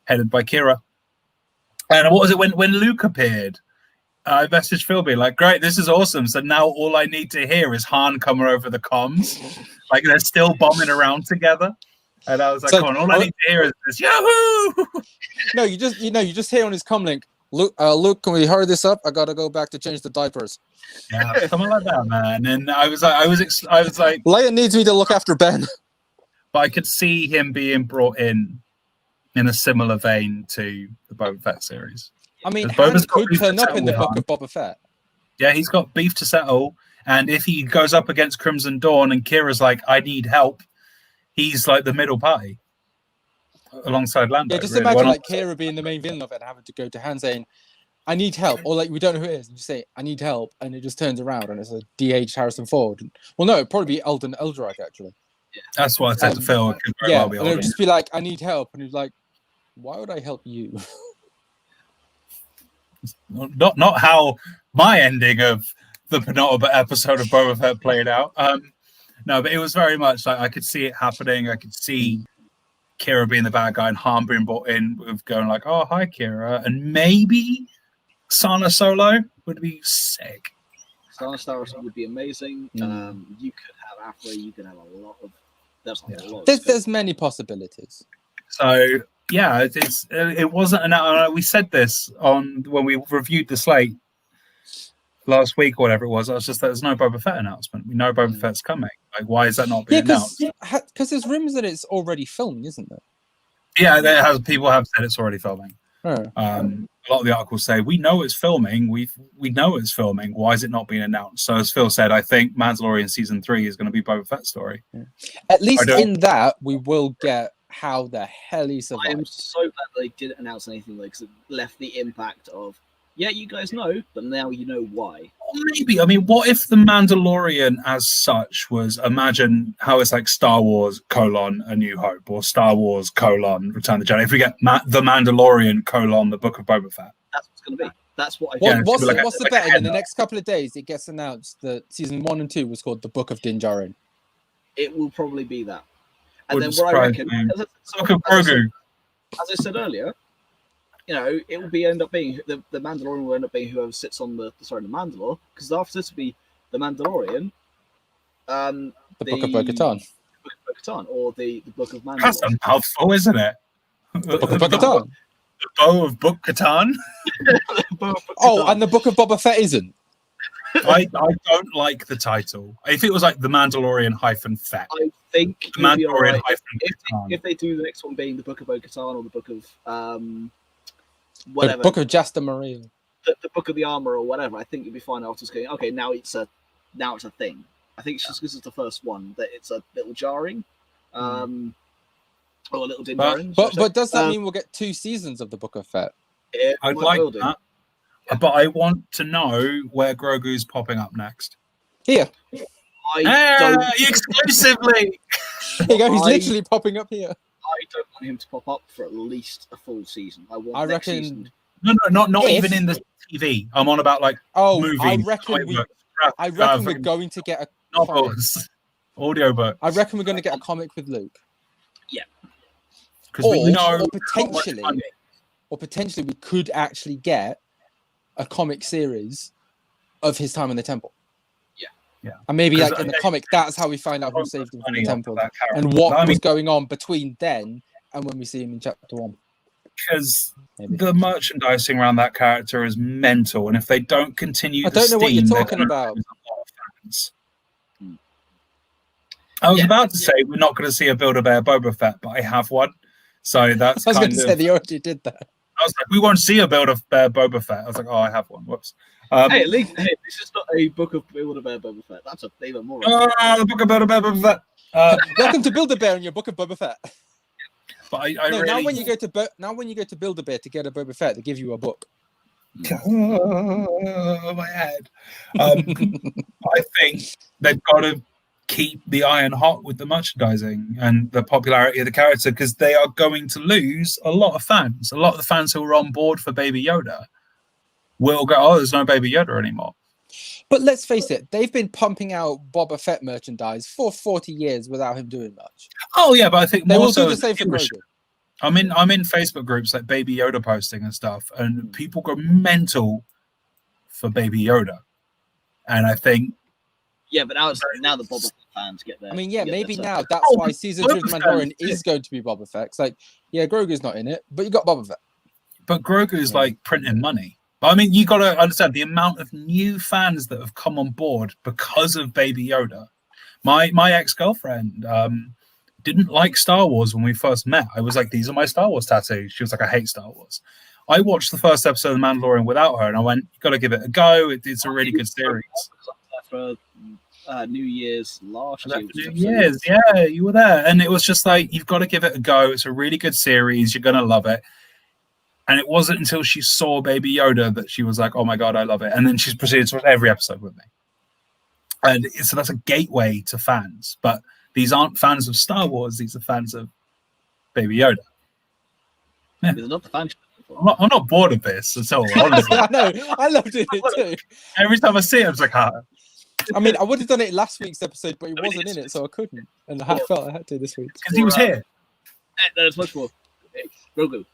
headed by Kira. And what was it when Luke appeared? I messaged Phil being like, "Great, this is awesome. So now all I need to hear is Han coming over the comms. Like they're still bombing around together." And I was like, "Come on, all I need to hear is this Yahoo!" No, you just hear on his comm link, Luke, can we hurry this up? I gotta go back to change the diapers. Yeah, something like that, man. And I was like, Leia needs me to look after Ben. But I could see him being brought in a similar vein to the Boba Fett series. I mean, Han could turn up in the Book of Boba Fett. Yeah, he's got beef to settle, and if he goes up against Crimson Dawn and Kira's like, "I need help," he's like the middle party alongside Lando. Yeah, just imagine like Kira being the main villain of it and having to go to Han saying, "I need help," or like, "We don't know who it is," and you say, "I need help," and it just turns around and it's a DH Harrison Ford. Well, no, it'd probably be Eldon Eldrake actually. Yeah. That's what I said to Phil. It could very well be and it'd just be like, "I need help," and he's like, "Why would I help you?" Not how my ending of the penultimate episode of Boba Fett played out. No, but it was very much like I could see it happening. I could see Kira being the bad guy and Han being brought in with going like, "Oh, hi, Kira," and maybe Sana Solo would be sick. Sana Solo would be amazing. You could have Afro. You could have a lot of. There's many possibilities. So. Yeah, it wasn't we said this on when we reviewed the slate last week or whatever it was. I was just there's no Boba Fett announcement. We know Boba Fett's coming. Like, why is that not being announced? Because there's rumors that it's already filming, isn't there? Yeah, people have said it's already filming. Oh. A lot of the articles say we know it's filming. We know it's filming. Why is it not being announced? So as Phil said, I think Mandalorian season 3 is going to be Boba Fett's story. Yeah. At least in that we will get how the hell he survived. I'm so glad they didn't announce anything because it left the impact of you guys know, but now you know why. Maybe. I mean, what if the Mandalorian as such was, imagine how it's like Star Wars : A New Hope, or Star Wars : Return of the Jedi. If we get the Mandalorian : The Book of Boba Fett. That's what's going to be. That's what what's the bet? In the next couple of days, it gets announced that season 1 and 2 was called The Book of Din Djarin. It will probably be that. And Wouldn't then what I reckon, as I said earlier, it will end up being the Mandalorian will end up being whoever sits on the Mandalore, because after this will be the Mandalorian, the Book of Bo-Katan, or the Book of Mandalore. That's a mouthful, isn't it? The Book of Bo-Katan. The Bow of Bo-Katan. And the Book of Boba Fett isn't. I don't like the title. If it was like the Mandalorian -Fett, I think the Mandalorian if they do the next one being the Book of Bo-Katan or the Book of whatever, the Book of Jasta Maria, the Book of the Armor or whatever, I think you'd be fine after just going, okay, now it's a thing. I think it's just because it's the first one that it's a little jarring, or a little jarring. But does that mean we'll get 2 seasons of the Book of Fett? I'd like that. Yeah. But I want to know where Grogu's popping up next. Here. Exclusively. He's literally popping up here. I don't want him to pop up for at least a full season. I reckon. Season. No, not even in the TV. I'm on about movies. I reckon we're going to get a novels, audiobook. I reckon we're going to get a comic with Luke. Yeah. Because we know, or potentially we could actually get a comic series of his time in the temple. Yeah. And maybe in the comic, that's how we find out who saved him from the temple and what was going on between then and when we see him in chapter 1. Because the merchandising around that character is mental, and if they don't continue, I don't know what you're talking about. I was about to say we're not going to see a Build-A-Bear Boba Fett, but I have one, so that's. I was going to say they already did that. I was like, we won't see a Build-A-Bear Boba Fett. I was like, oh, I have one. Whoops. At least this is not a Book of Build-A-Bear Boba Fett. That's even more. The Book of Build-A-Bear Boba Fett. Welcome to Build-A-Bear in your Book of Boba Fett. But I really... now when you go to Build-A-Bear to get a Boba Fett, they give you a book. Oh, my head. I think they've got to keep the iron hot with the merchandising and the popularity of the character, because they are going to lose a lot of fans. A lot of the fans who were on board for Baby Yoda will go, oh, there's no Baby Yoda anymore. But let's face it, they've been pumping out Boba Fett merchandise for 40 years without him doing much. Oh yeah, but I think they more will so do the same for Grogu. I'm in Facebook groups like Baby Yoda posting and stuff, and people go mental for Baby Yoda. And I think but now the Boba Fett fans get there. I mean, maybe now that's why season 2 of Mandalorian is going to be Boba Fett. It's like, Grogu's not in it, but you got Boba Fett. But Grogu's like printing money. But I mean, you got to understand the amount of new fans that have come on board because of Baby Yoda. My ex-girlfriend didn't like Star Wars when we first met. I was like, these are my Star Wars tattoos. She was like, I hate Star Wars. I watched the first episode of The Mandalorian without her, and I went, you got to give it a go. It's a really good series. For New Year's last year. New Year's, yeah, you were there. And it was just like, you've got to give it a go. It's a really good series. You're going to love it. And it wasn't until she saw Baby Yoda that she was like, oh my God, I love it. And then she's proceeded to watch every episode with me. And so that's a gateway to fans. But these aren't fans of Star Wars. These are fans of Baby Yoda. Yeah. There's not the fan. I'm not bored of this at all, honestly. I know. I loved it too. Every time I see it, I was like, I mean, I would have done it last week's episode, but he wasn't in it, so I couldn't. And I felt I had to this week. Because he was here. There's much more. Grogu.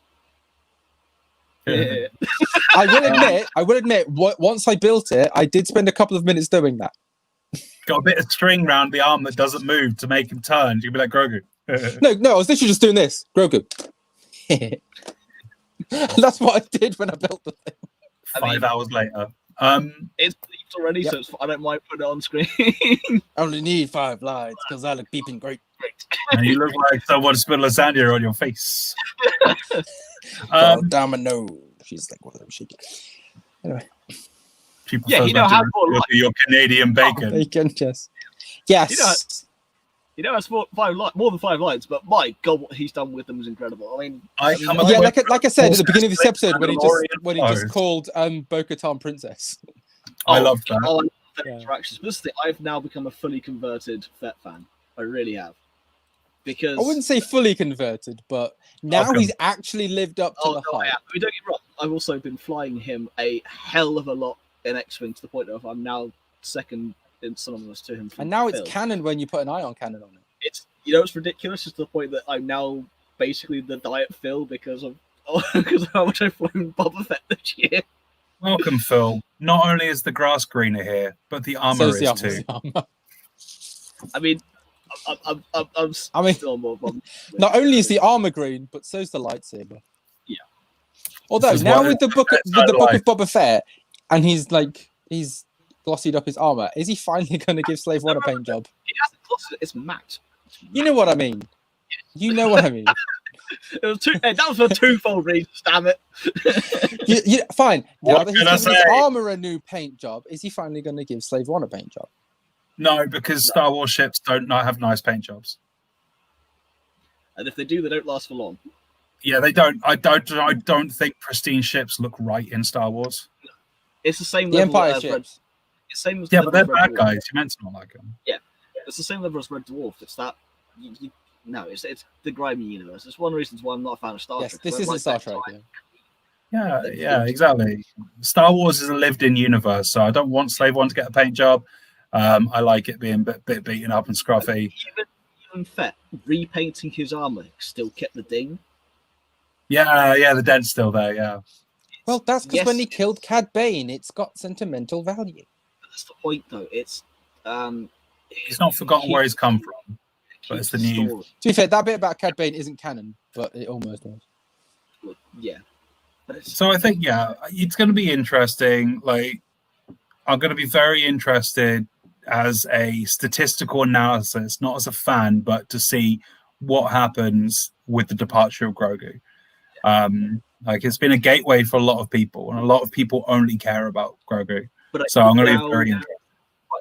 Yeah. I will admit, once I built it, I did spend a couple of minutes doing that. Got a bit of string round the arm that doesn't move to make him turn. You'd be like, Grogu. No, I was literally just doing this. Grogu. That's what I did when I built the thing. 5 hours later. It's already, so I don't mind putting it on screen. I only need 5 lights because I look beeping great. And you look like someone spilled lasagna on your face. Down my nose. She's like, what are shaking? Anyway. Yeah, you know how your Canadian bacon. Bacon, yes. You know, it's more than 5 lights, but my God, what he's done with them is incredible. I mean, like I said at the beginning of this episode, when he just called Bo-Katan princess. I love that. I love that interactions. But this is the thing, I've now become a fully converted Fett fan. I really have. Because I wouldn't say fully converted, but now he's actually lived up to the hype. I mean, don't get me wrong. I've also been flying him a hell of a lot in X-Wing to the point of I'm now second in synonymous to him. And now it's canon when you put an ion cannon on it. It's it's ridiculous to the point that I'm now basically the diet Phil because of how much I've flown Boba Fett this year. Welcome, Phil. Not only is the grass greener here, but the armor is too. I mean, I'm still more Boba. Not only is the armor green, but so's the lightsaber. Yeah. Although now with the book of Boba Fett, and he's glossied up his armor, is he finally going to give Slave One a paint job? He hasn't glossed it. It's matte. You know what I mean. You know what I mean. That was a twofold reason. Damn it. Fine. Now that he's given his armor a new paint job, is he finally going to give Slave One a paint job? No, because Star Wars ships don't not have nice paint jobs. And if they do, they don't last for long. Yeah, they don't. I don't think pristine ships look right in Star Wars. It's the same the level Empire as ships. Same as but they're bad Dwarf. guys. You meant to not like them. Yeah, it's the same level as Red Dwarf. It's that. No, it's the grimy universe. It's one of the reasons why I'm not a fan of Star Trek. This isn't Star Trek. Yeah, exactly. Star Wars is a lived-in universe, so I don't want Slave One to get a paint job. I like it being a bit beaten up and scruffy. Even Fett repainting his armor still kept the ding. Yeah, the dent's still there. Yeah. Well, that's because when he killed Cad Bane, it's got sentimental value. That's the point, though. It's he's not forgotten where he's come from, but it's the new. To be fair, that bit about Cad Bane isn't canon, but it almost was. Well, yeah. So I think it's going to be interesting. Like, I'm going to be very interested as a statistical analysis, not as a fan, but to see what happens with the departure of Grogu. Like, it's been a gateway for a lot of people, and a lot of people only care about Grogu. So I'm going to be very interested.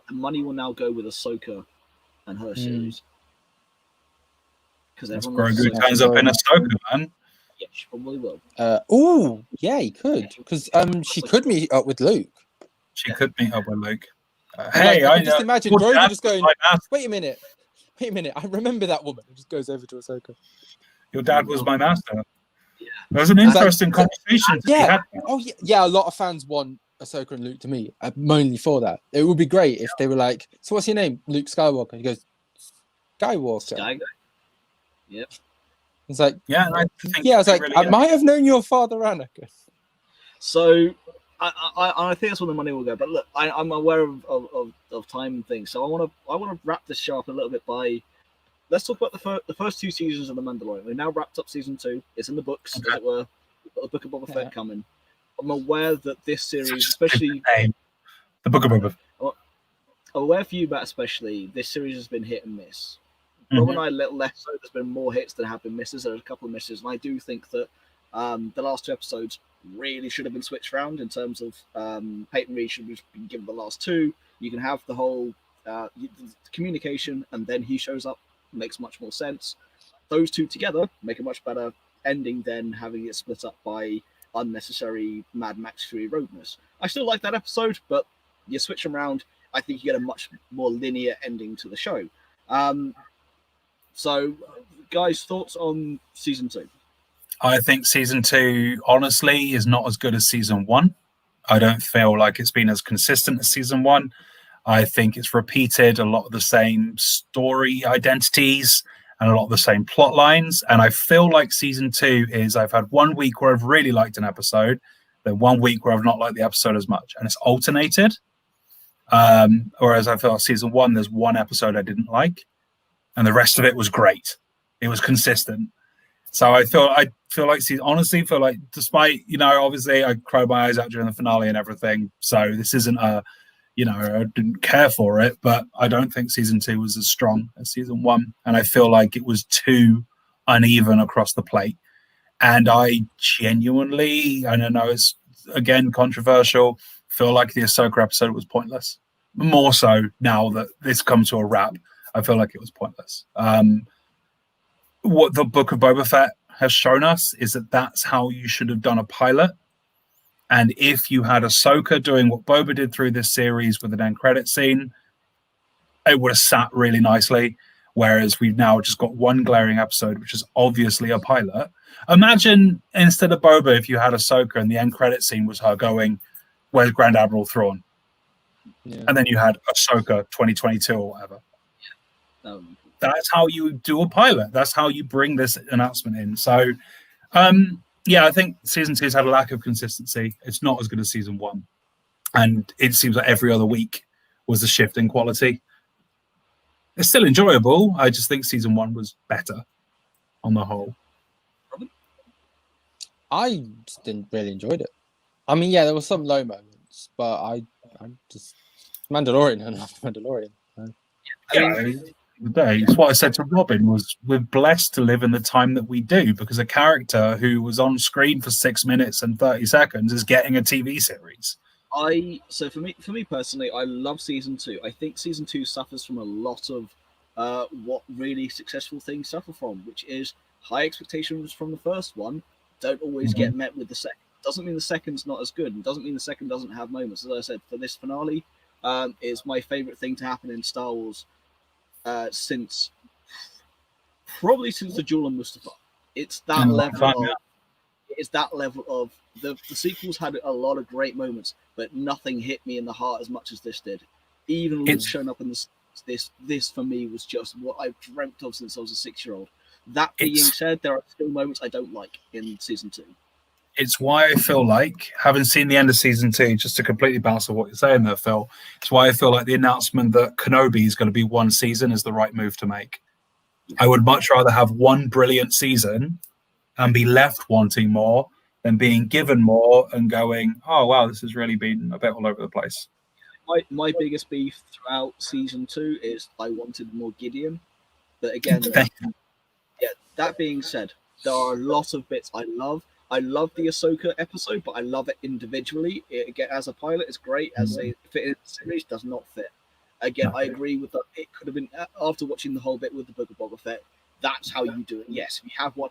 The money will now go with Ahsoka and her series. Because Grogu turns up in Ahsoka, man. Yeah, she probably will. He could. Because she could meet up with Luke. She could meet up with Luke. I just imagine Grogu just going, wait a minute. I remember that woman. Who just goes over to Ahsoka. Your dad was my master. Yeah. There was an interesting conversation. Yeah. A lot of fans want Ahsoka and Luke to meet. Mainly for that. It would be great if they were like, so what's your name? Luke Skywalker. He goes, Skywalker. Yep. It's like, I was like, I might have known your father, Anakin. So, I think that's where the money will go. But look, I'm aware of time and things. So I want to wrap this show up a little bit by. Let's talk about the first 2 seasons of The Mandalorian. We've now wrapped up season 2. It's in the books, as it were. We've got the Book of Boba Fett coming. I'm aware that this series, especially the Book of Boba Fett. I'm aware for you, Matt, especially, this series has been hit and miss. Rob and I a little less so. There's been more hits than have been misses. There's a couple of misses, and I do think that the last 2 episodes really should have been switched around in terms of Peyton Reed should have been given the last 2. You can have the whole communication, and then he shows up. Makes much more sense. Those 2 together make a much better ending than having it split up by unnecessary Mad Max Fury Roadness. I still like that episode, but you switch them around, I think you get a much more linear ending to the show. So, guys, thoughts on season 2? I think season 2, honestly, is not as good as season 1. I don't feel like it's been as consistent as season 1. I think it's repeated a lot of the same story identities and a lot of the same plot lines. And I feel like season 2 is I've had 1 week where I've really liked an episode, then 1 week where I've not liked the episode as much. And it's alternated. Whereas I feel like season 1, there's 1 episode I didn't like. And the rest of it was great. It was consistent. So I feel like, honestly, despite, obviously I cried my eyes out during the finale and everything. So this isn't a, I didn't care for it, but I don't think season 2 was as strong as season 1, and I feel like it was too uneven across the plate. And I genuinely, I don't know, it's again controversial, feel like the Ahsoka episode was pointless. More so now that this comes to a wrap, I feel like it was pointless. What the Book of Boba Fett has shown us is that that's how you should have done a pilot. And if you had Ahsoka doing what Boba did through this series with an end credit scene, it would have sat really nicely. Whereas we've now just got one glaring episode, which is obviously a pilot. Imagine instead of Boba, if you had Ahsoka and the end credit scene was her going, "Where's Grand Admiral Thrawn?" Yeah. And then you had Ahsoka 2022 or whatever. That's how you do a pilot. That's how you bring this announcement in. So, I think season 2's had a lack of consistency. It's not as good as season 1. And it seems like every other week was a shift in quality. It's still enjoyable. I just think season 1 was better on the whole. I just didn't really enjoy it. I mean, yeah, there were some low moments, but I just Mandalorian and Mandalorian. It's what I said to Robin was we're blessed to live in the time that we do, because a character who was on screen for 6 minutes and 30 seconds is getting a TV series. So for me personally, I love season 2. I think season 2 suffers from a lot of what really successful things suffer from, which is high expectations from the first one don't always get met with the second. Doesn't mean the second's not as good, and doesn't mean the second doesn't have moments. As I said, for this finale, is my favorite thing to happen in Star Wars since the Duel on Mustafar. It's that level. It's that level of the sequels had a lot of great moments, but nothing hit me in the heart as much as this did. Even Luke showing up in this for me was just what I've dreamt of since I was a 6-year-old. That being said, there are still moments I don't like in season 2. It's why I feel like, having seen the end of season 2, just to completely bounce off what you're saying there, Phil, it's why I feel like the announcement that Kenobi is going to be one season is the right move to make. I would much rather have one brilliant season and be left wanting more than being given more and going, oh, wow, this has really been a bit all over the place. My biggest beef throughout season 2 is I wanted more Gideon. But again, that being said, there are a lot of bits I love. I love the Ahsoka episode, but I love it individually. As a pilot, it's great. As a fit in the series, does not fit. Again, I agree with that. It could have been, after watching the whole bit with the Book of Boba Fett, that's how you do it. Yes, if you have one,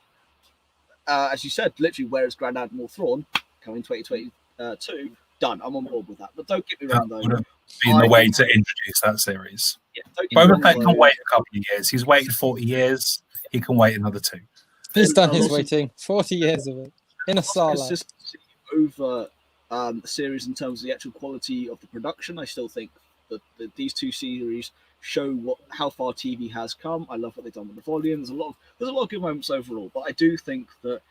as you said, literally, where is Grand Admiral Thrawn coming 2022? Done. I'm on board with that. But don't get me wrong, though. That would have been the way to introduce that series. Yeah, Boba Fett can wait a couple of years. He's waited 40 years. He can wait another 2. He's done his waiting. 40 years of it. In a Sarlacc. Consistency over the series in terms of the actual quality of the production. I still think that these 2 series show how far TV has come. I love what they've done with the volume. There's a lot of good moments overall, but I do think that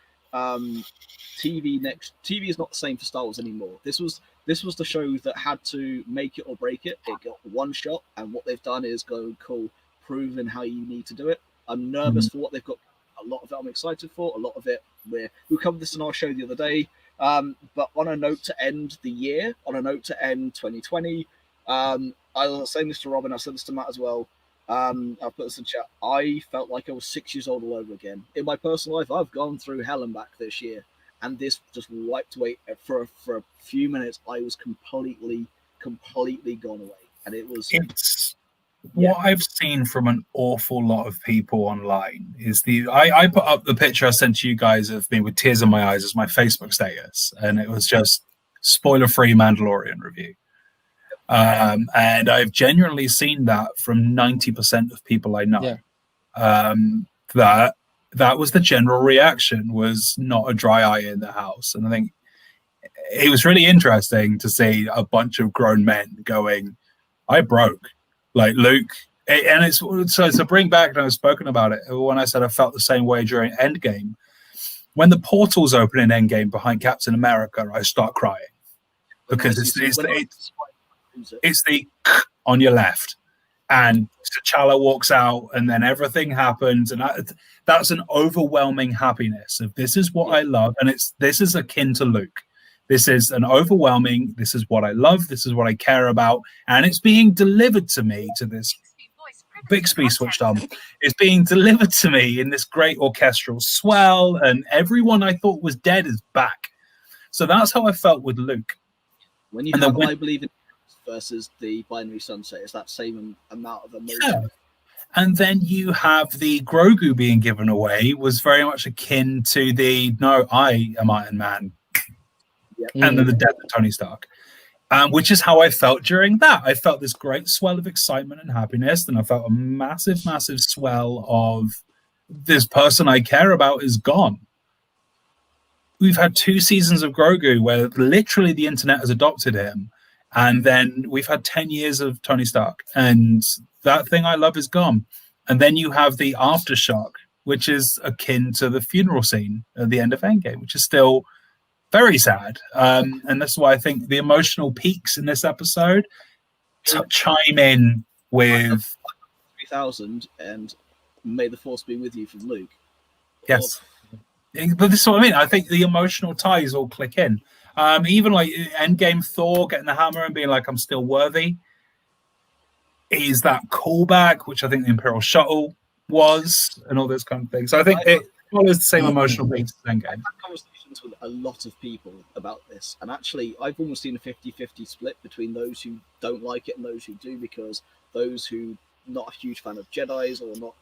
TV is not the same for Star Wars anymore. This was the show that had to make it or break it. It got one shot, and what they've done is go cool, proven how you need to do it. I'm nervous for what they've got. A lot of it I'm excited for. A lot of it we covered this in our show the other day. But on a note to end the year, on a note to end 2020, I was saying this to Robin, I said this to Matt as well. I'll put this in chat. I felt like I was 6 years old all over again. In my personal life, I've gone through hell and back this year, and this just wiped away for a few minutes. I was completely gone away, and it was. What I've seen from an awful lot of people online is I put up the picture I sent to you guys of me with tears in my eyes as my Facebook status, and it was just spoiler-free Mandalorian review. And I've genuinely seen that from 90% of people I know. Yeah. That was the general reaction, was not a dry eye in the house. And I think it was really interesting to see a bunch of grown men going, I broke. Like Luke, and it's so to bring back, and I've spoken about it when I said I felt the same way during Endgame. When the portals open in Endgame behind Captain America, I start crying because it's the on your left, and T'Challa walks out, and then everything happens, and that's an overwhelming happiness of this is what I love, and this is akin to Luke. This is an overwhelming, this is what I love, this is what I care about, and it's being delivered to me to this Bixby switched on. It's being delivered to me in this great orchestral swell, and everyone I thought was dead is back. So that's how I felt with Luke. When you have I Believe in versus the Binary Sunset, it's that same amount of emotion. Yeah. And then you have the Grogu being given away was very much akin to the no, I am Iron Man. Yep. And then the death of Tony Stark. Which is how I felt during that. I felt this great swell of excitement and happiness, and I felt a massive, massive swell of this person I care about is gone. We've had 2 seasons of Grogu where literally the internet has adopted him, and then we've had 10 years of Tony Stark, and that thing I love is gone. And then you have the aftershock, which is akin to the funeral scene at the end of Endgame, which is still very sad. And that's why I think the emotional peaks in this episode chime in with 3000 and May the Force be with you from Luke. Yes. But this is what I mean. I think the emotional ties all click in. Even like Endgame Thor getting the hammer and being like, I'm still worthy. Is that callback, which I think the Imperial Shuttle was, and all those kind of things. So I think it follows the same emotional beats as Endgame. I've had conversations with a lot of people about this, and actually I've almost seen a 50-50 split between those who don't like it and those who do, because those who not a huge fan of Jedis or not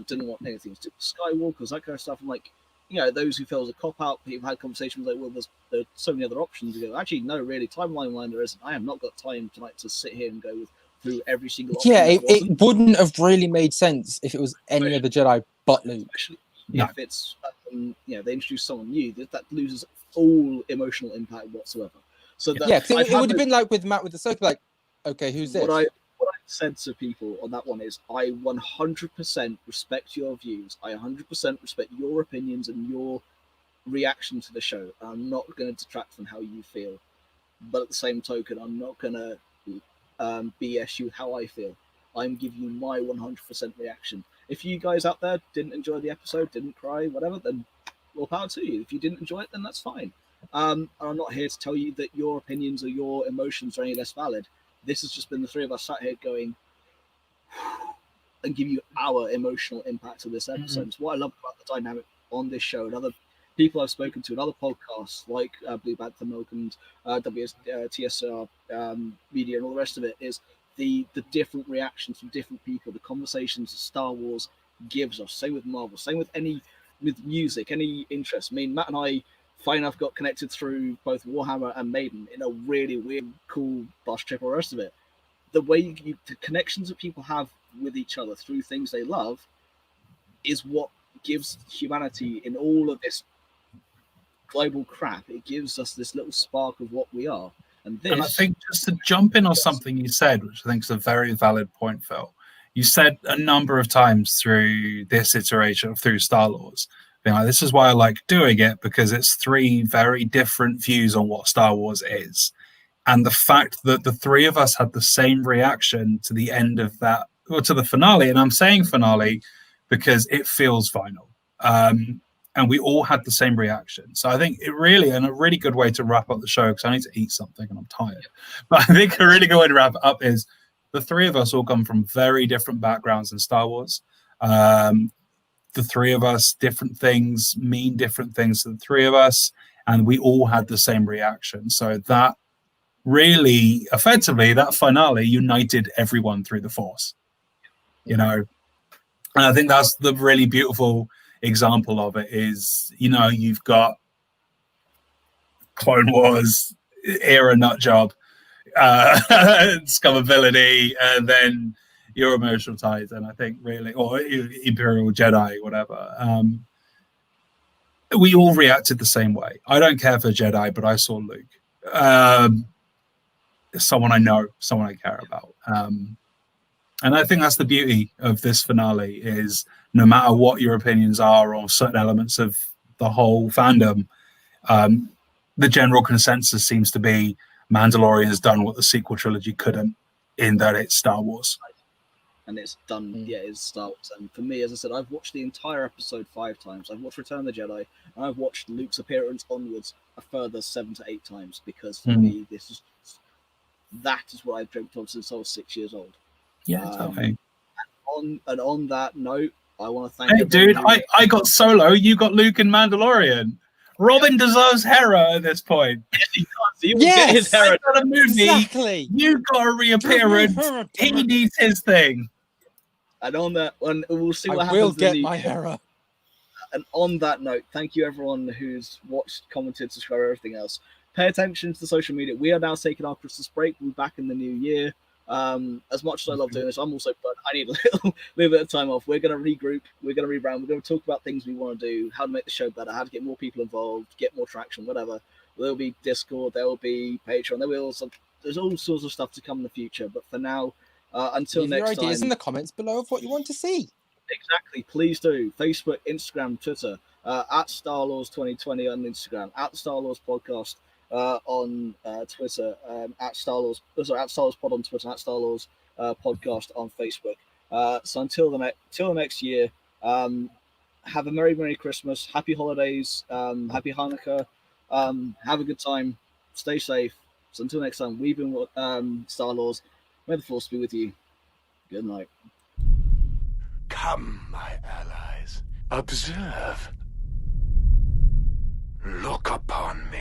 didn't want anything to do with Skywalkers, that kind of stuff. I'm like, you know, those who feel as a cop-out, people had conversations like, well, there's so many other options. You go, actually, no, really, timeline-wise there isn't. I have not got time tonight to sit here and go through every single option. Yeah, it wouldn't have really made sense if it was any other Jedi but Luke. Especially if it's, you know, they introduce someone new, that loses all emotional impact whatsoever. So that, yeah, it would have been like with Matt with the Soap, like, okay, who's this? What I've said to people on that one is, I 100% respect your views. I 100% respect your opinions and your reaction to the show. I'm not going to detract from how you feel, but at the same token, I'm not going to BS you how I feel. I'm giving you my 100% reaction. If you guys out there didn't enjoy the episode, didn't cry, whatever, then more power to you. If you didn't enjoy it, then that's fine. I'm not here to tell you that your opinions or your emotions are any less valid. This has just been the three of us sat here going and give you our emotional impact of this episode. It's what I love about the dynamic on this show and other people I've spoken to in other podcasts like Blue Panther Milk and TSR Media and all the rest of it, is the different reactions from different people, the conversations that Star Wars gives us. Same with Marvel, same with music, any interest. I mean, Matt and I, fine enough, got connected through both Warhammer and Maiden in a really weird, cool bus trip or the rest of it. The way the connections that people have with each other through things they love is what gives humanity in all of this global crap. It gives us this little spark of what we are. And I think just to jump in on something you said, which I think is a very valid point, Phil. You said a number of times through this iteration, through Star Wars, being like, this is why I like doing it, because it's 3 very different views on what Star Wars is. And the fact that the 3 of us had the same reaction to the end of that, or to the finale, and I'm saying finale because it feels final. And we all had the same reaction. So I think it really, and a really good way to wrap up the show, because I need to eat something and I'm tired. But I think a really good way to wrap it up is the 3 of us all come from very different backgrounds in Star Wars. The 3 of us, different things mean different things to the 3 of us, and we all had the same reaction. So that really, effectively, that finale united everyone through the Force, you know. And I think that's the really beautiful example of it is, you know, you've got Clone Wars, era nut job, scumability, and then your emotional ties, and I think really, or Imperial Jedi, whatever. We all reacted the same way. I don't care for Jedi, but I saw Luke. Someone I know, someone I care about. And I think that's the beauty of this finale is no matter what your opinions are or certain elements of the whole fandom, the general consensus seems to be Mandalorian has done what the sequel trilogy couldn't, in that it's Star Wars. and it's done. Yeah, it's Star Wars. And for me, as I said, I've watched the entire episode 5 times. I've watched Return of the Jedi, and I've watched Luke's appearance onwards a further 7 to 8 times, because for me, that is what I've dreamt of since I was 6 years old. Yeah, totally. On that note, I want to thank. Hey, dude, I got Solo. You got Luke and Mandalorian. Robin deserves Hera at this point. Yes, he does. He will get his Hera. I got a movie. Exactly. You got a reappearance. He needs his thing. And on that, we'll see what I happens. will get my Hera. And on that note, thank you everyone who's watched, commented, subscribed, everything else. Pay attention to the social media. We are now taking our Christmas break. We'll be back in the new year. As much as I love doing this, I'm also, but I need a little bit of time off. We're going to regroup. We're going to rebrand. We're going to talk about things we want to do, how to make the show better, how to get more people involved, get more traction, whatever. There'll be Discord, there will be Patreon, there's all sorts of stuff to come in the future. But for now, until Leave next your time. ideas in the comments below of what you want to see. Exactly. Please do. Facebook, Instagram, Twitter, at StarLaws2020 on Instagram, at the Star Laws Podcast on Twitter, at Star Laws Pod on Twitter, at Star Laws Podcast on Facebook. So until the next year, have a Merry Christmas, Happy Holidays, Happy Hanukkah, have a good time, stay safe. So until next time, we've been Star Laws. May the Force be with you. Good night. Come, my allies. Observe. Look upon me.